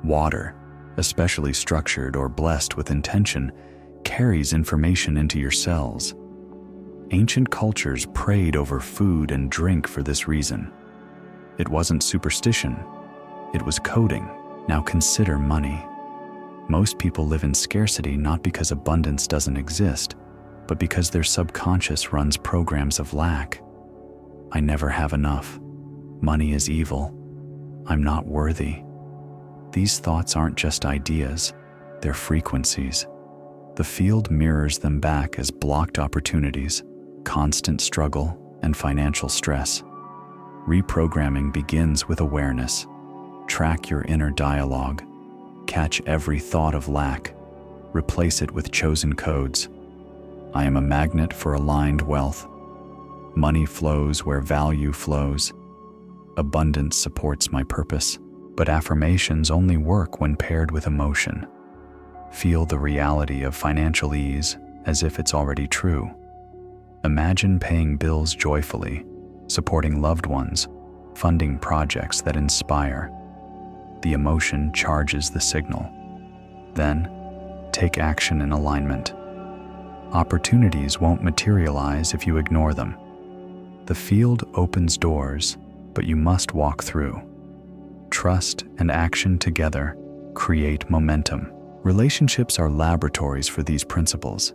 Water, especially structured or blessed with intention, carries information into your cells. Ancient cultures prayed over food and drink for this reason. It wasn't superstition, it was coding. Now consider money. Most people live in scarcity not because abundance doesn't exist, but because their subconscious runs programs of lack. I never have enough. Money is evil. I'm not worthy. These thoughts aren't just ideas, they're frequencies. The field mirrors them back as blocked opportunities, constant struggle, and financial stress. Reprogramming begins with awareness. Track your inner dialogue. Catch every thought of lack. Replace it with chosen codes. I am a magnet for aligned wealth. Money flows where value flows. Abundance supports my purpose. But affirmations only work when paired with emotion. Feel the reality of financial ease as if it's already true. Imagine paying bills joyfully, supporting loved ones, funding projects that inspire. The emotion charges the signal. Then, take action in alignment. Opportunities won't materialize if you ignore them. The field opens doors, but you must walk through. Trust and action together create momentum. Relationships are laboratories for these principles.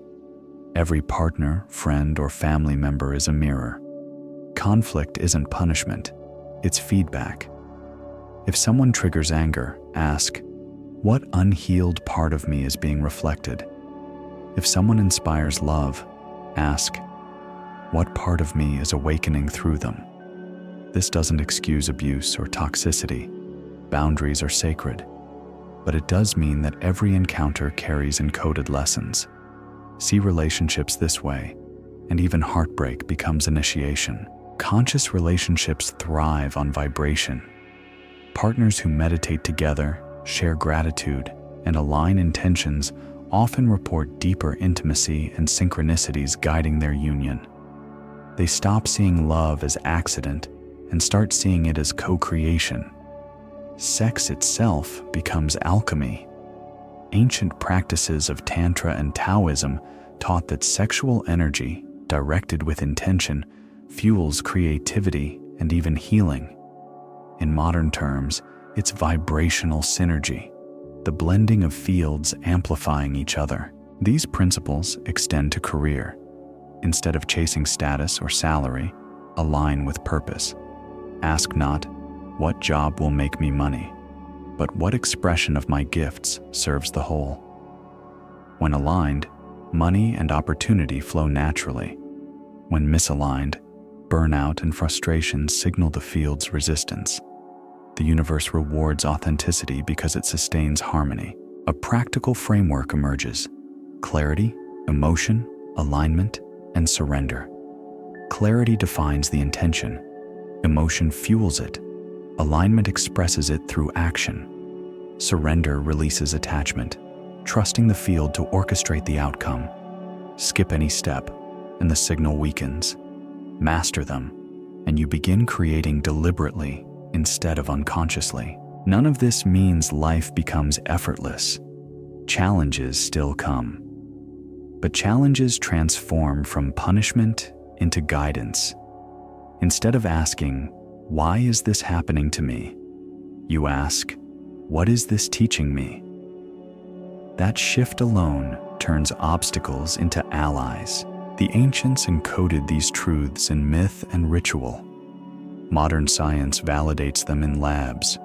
Every partner, friend, or family member is a mirror. Conflict isn't punishment, it's feedback. If someone triggers anger, ask, what unhealed part of me is being reflected? If someone inspires love, ask, what part of me is awakening through them? This doesn't excuse abuse or toxicity. Boundaries are sacred. But it does mean that every encounter carries encoded lessons. See relationships this way, and even heartbreak becomes initiation. Conscious relationships thrive on vibration. Partners who meditate together, share gratitude, and align intentions often report deeper intimacy and synchronicities guiding their union. They stop seeing love as accident and start seeing it as co-creation. Sex itself becomes alchemy. Ancient practices of Tantra and Taoism taught that sexual energy, directed with intention, fuels creativity and even healing. In modern terms, it's vibrational synergy, the blending of fields amplifying each other. These principles extend to career. Instead of chasing status or salary, align with purpose. Ask not, what job will make me money, but what expression of my gifts serves the whole? When aligned, money and opportunity flow naturally. When misaligned, burnout and frustration signal the field's resistance. The universe rewards authenticity because it sustains harmony. A practical framework emerges: clarity, emotion, alignment, and surrender. Clarity defines the intention. Emotion fuels it. Alignment expresses it through action. Surrender releases attachment, trusting the field to orchestrate the outcome. Skip any step, and the signal weakens. Master them, and you begin creating deliberately instead of unconsciously. None of this means life becomes effortless. Challenges still come. But challenges transform from punishment into guidance. Instead of asking, "Why is this happening to me?" you ask, "What is this teaching me?" That shift alone turns obstacles into allies. The ancients encoded these truths in myth and ritual. Modern science validates them in labs.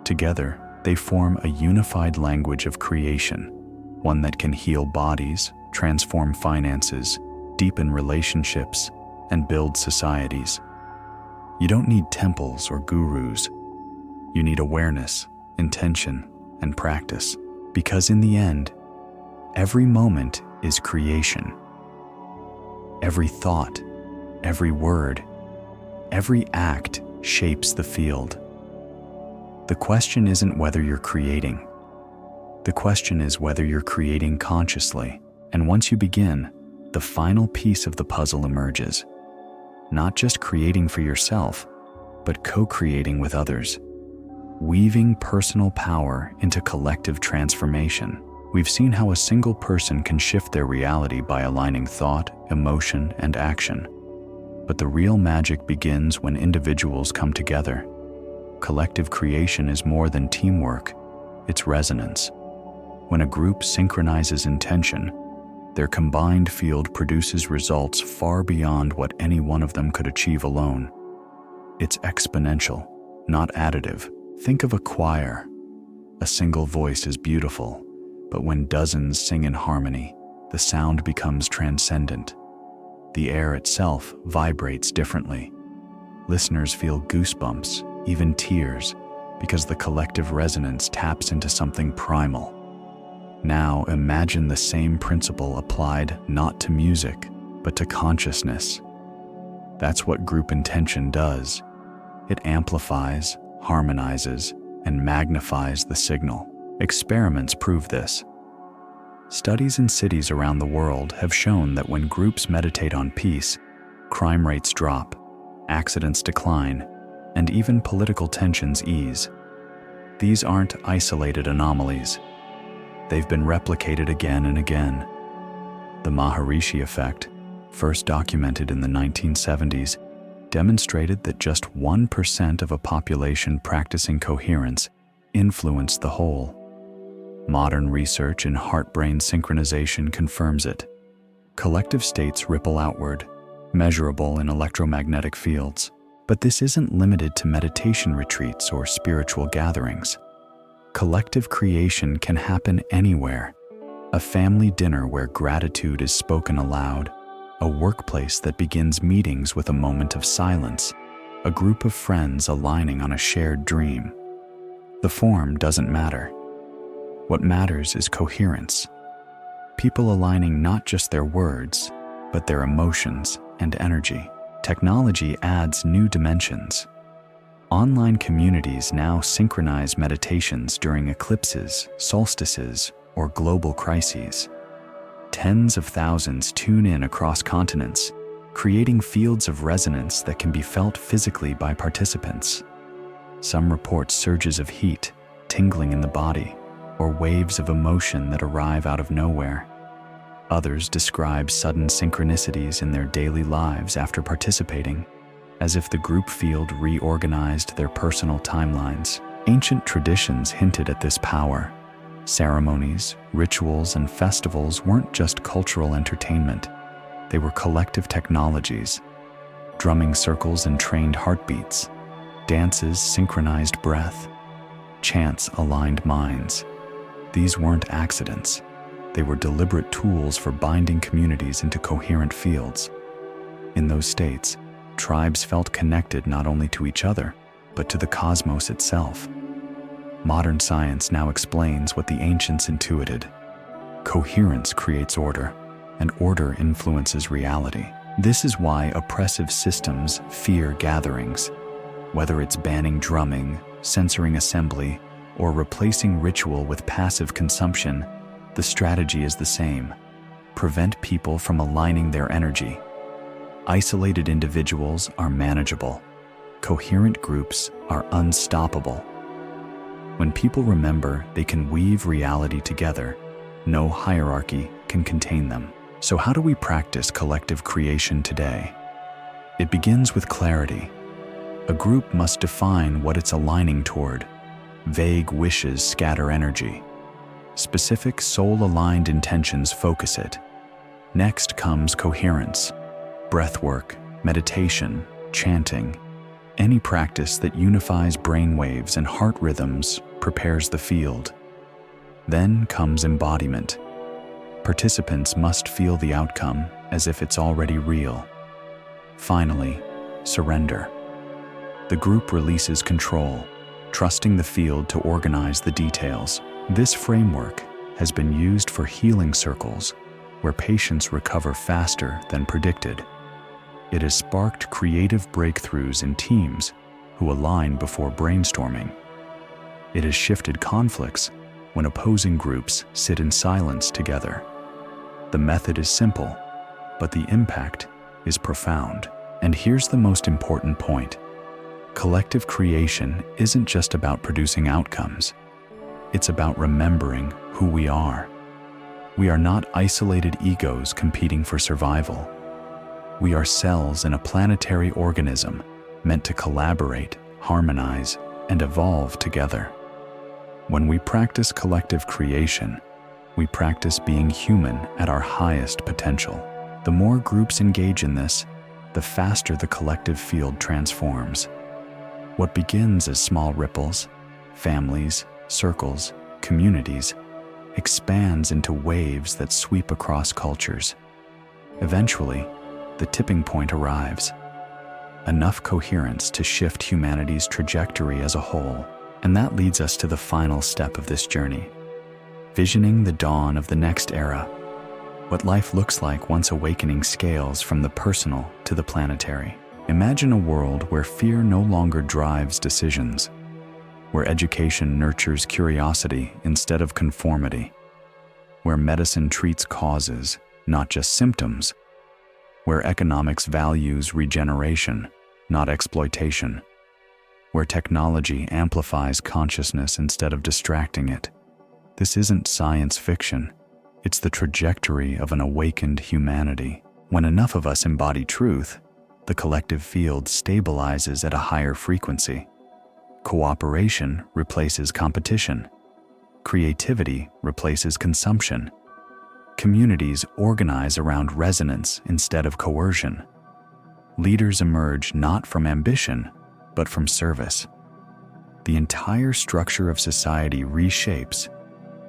Together, they form a unified language of creation, one that can heal bodies, transform finances, deepen relationships, and build societies. You don't need temples or gurus. You need awareness, intention, and practice. Because in the end, every moment is creation. Every thought, every word, every act shapes the field. The question isn't whether you're creating. The question is whether you're creating consciously. And once you begin, the final piece of the puzzle emerges. Not just creating for yourself, but co-creating with others. Weaving personal power into collective transformation. We've seen how a single person can shift their reality by aligning thought, emotion, and action. But the real magic begins when individuals come together. Collective creation is more than teamwork, it's resonance. When a group synchronizes intention, their combined field produces results far beyond what any one of them could achieve alone. It's exponential, not additive. Think of a choir. A single voice is beautiful, but when dozens sing in harmony, the sound becomes transcendent. The air itself vibrates differently. Listeners feel goosebumps, even tears, because the collective resonance taps into something primal. Now imagine the same principle applied not to music, but to consciousness. That's what group intention does. It amplifies, harmonizes, and magnifies the signal. Experiments prove this. Studies in cities around the world have shown that when groups meditate on peace, crime rates drop, accidents decline, and even political tensions ease. These aren't isolated anomalies. They've been replicated again and again. The Maharishi effect, first documented in the 1970s, demonstrated that just 1% of a population practicing coherence influenced the whole. Modern research in heart-brain synchronization confirms it. Collective states ripple outward, measurable in electromagnetic fields. But this isn't limited to meditation retreats or spiritual gatherings. Collective creation can happen anywhere. A family dinner where gratitude is spoken aloud, a workplace that begins meetings with a moment of silence, a group of friends aligning on a shared dream. The form doesn't matter. What matters is coherence. People aligning not just their words, but their emotions and energy. Technology adds new dimensions. Online communities now synchronize meditations during eclipses, solstices, or global crises. Tens of thousands tune in across continents, creating fields of resonance that can be felt physically by participants. Some report surges of heat, tingling in the body, or waves of emotion that arrive out of nowhere. Others describe sudden synchronicities in their daily lives after participating, as if the group field reorganized their personal timelines. Ancient traditions hinted at this power. Ceremonies, rituals, and festivals weren't just cultural entertainment. They were collective technologies. Drumming circles entrained heartbeats. Dances synchronized breath. Chants aligned minds. These weren't accidents. They were deliberate tools for binding communities into coherent fields. In those states, tribes felt connected not only to each other, but to the cosmos itself. Modern science now explains what the ancients intuited. Coherence creates order, and order influences reality. This is why oppressive systems fear gatherings. Whether it's banning drumming, censoring assembly, or replacing ritual with passive consumption, the strategy is the same: prevent people from aligning their energy. Isolated individuals are manageable. Coherent groups are unstoppable. When people remember they can weave reality together, no hierarchy can contain them. So how do we practice collective creation today? It begins with clarity. A group must define what it's aligning toward. Vague wishes scatter energy. Specific soul-aligned intentions focus it. Next comes coherence. Breathwork, meditation, chanting. Any practice that unifies brainwaves and heart rhythms prepares the field. Then comes embodiment. Participants must feel the outcome as if it's already real. Finally, surrender. The group releases control, trusting the field to organize the details. This framework has been used for healing circles, where patients recover faster than predicted. It has sparked creative breakthroughs in teams who align before brainstorming. It has shifted conflicts when opposing groups sit in silence together. The method is simple, but the impact is profound. And here's the most important point. Collective creation isn't just about producing outcomes. It's about remembering who we are. We are not isolated egos competing for survival. We are cells in a planetary organism meant to collaborate, harmonize, and evolve together. When we practice collective creation, we practice being human at our highest potential. The more groups engage in this, the faster the collective field transforms. What begins as small ripples, families, circles, communities, expands into waves that sweep across cultures. Eventually, the tipping point arrives. Enough coherence to shift humanity's trajectory as a whole. And that leads us to the final step of this journey. Visioning the dawn of the next era. What life looks like once awakening scales from the personal to the planetary. Imagine a world where fear no longer drives decisions, where education nurtures curiosity instead of conformity, where medicine treats causes, not just symptoms, where economics values regeneration, not exploitation, where technology amplifies consciousness instead of distracting it. This isn't science fiction. It's the trajectory of an awakened humanity. When enough of us embody truth, the collective field stabilizes at a higher frequency. Cooperation replaces competition. Creativity replaces consumption. Communities organize around resonance instead of coercion. Leaders emerge not from ambition, but from service. The entire structure of society reshapes,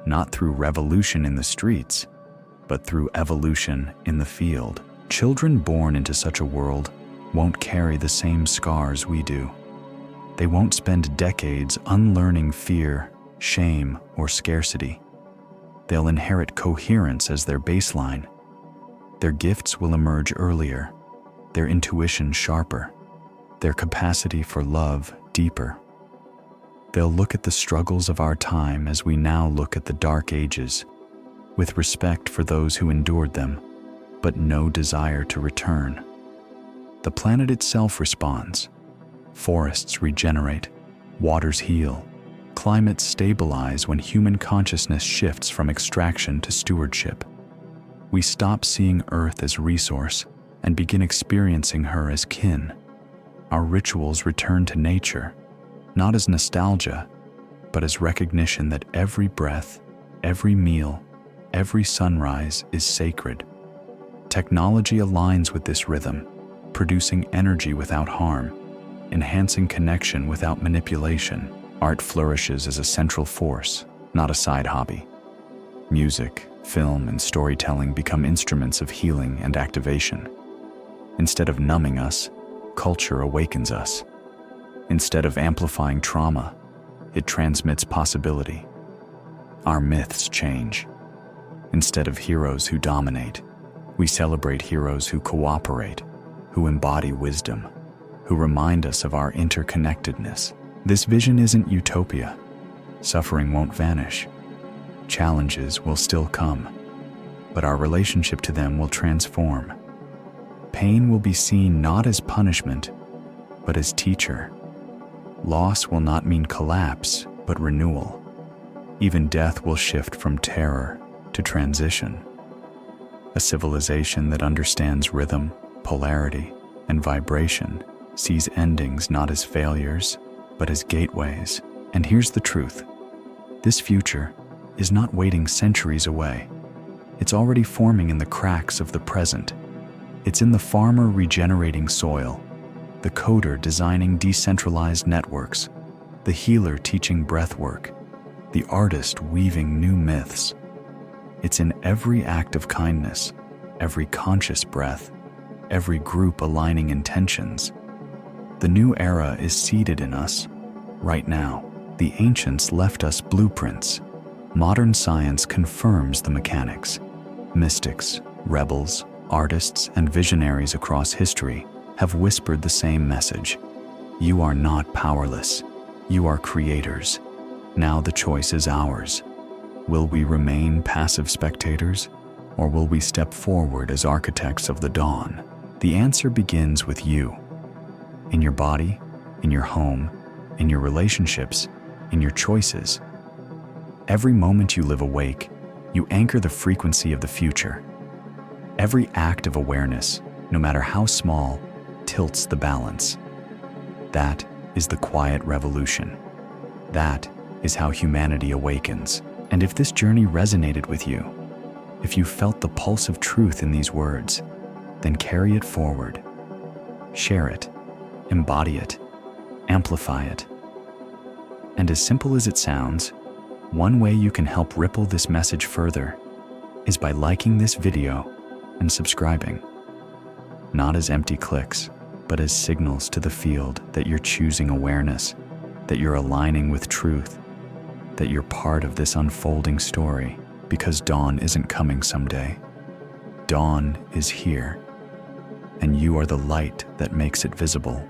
not through revolution in the streets, but through evolution in the field. Children born into such a world won't carry the same scars we do. They won't spend decades unlearning fear, shame, or scarcity. They'll inherit coherence as their baseline. Their gifts will emerge earlier, their intuition sharper, their capacity for love deeper. They'll look at the struggles of our time as we now look at the dark ages, with respect for those who endured them, but no desire to return. The planet itself responds. Forests regenerate, waters heal, climates stabilize when human consciousness shifts from extraction to stewardship. We stop seeing Earth as resource and begin experiencing her as kin. Our rituals return to nature, not as nostalgia, but as recognition that every breath, every meal, every sunrise is sacred. Technology aligns with this rhythm, producing energy without harm, enhancing connection without manipulation. Art flourishes as a central force, not a side hobby. Music, film, and storytelling become instruments of healing and activation. Instead of numbing us, culture awakens us. Instead of amplifying trauma, it transmits possibility. Our myths change. Instead of heroes who dominate, we celebrate heroes who cooperate, who embody wisdom, who remind us of our interconnectedness. This vision isn't utopia. Suffering won't vanish. Challenges will still come, but our relationship to them will transform. Pain will be seen not as punishment, but as teacher. Loss will not mean collapse, but renewal. Even death will shift from terror to transition. A civilization that understands rhythm, polarity, and vibration sees endings not as failures, but as gateways. And here's the truth. This future is not waiting centuries away. It's already forming in the cracks of the present. It's in the farmer regenerating soil, the coder designing decentralized networks, the healer teaching breath work, the artist weaving new myths. It's in every act of kindness, every conscious breath, every group aligning intentions. The new era is seeded in us. Right now, the ancients left us blueprints. Modern science confirms the mechanics. Mystics, rebels, artists, and visionaries across history have whispered the same message. You are not powerless. You are creators. Now the choice is ours. Will we remain passive spectators, or will we step forward as architects of the dawn? The answer begins with you. In your body, in your home, in your relationships, in your choices. Every moment you live awake, you anchor the frequency of the future. Every act of awareness, no matter how small, tilts the balance. That is the quiet revolution. That is how humanity awakens. And if this journey resonated with you, if you felt the pulse of truth in these words, then carry it forward. Share it, embody it, amplify it. And as simple as it sounds, one way you can help ripple this message further is by liking this video and subscribing. Not as empty clicks, but as signals to the field that you're choosing awareness, that you're aligning with truth, that you're part of this unfolding story, because dawn isn't coming someday. Dawn is here, and you are the light that makes it visible.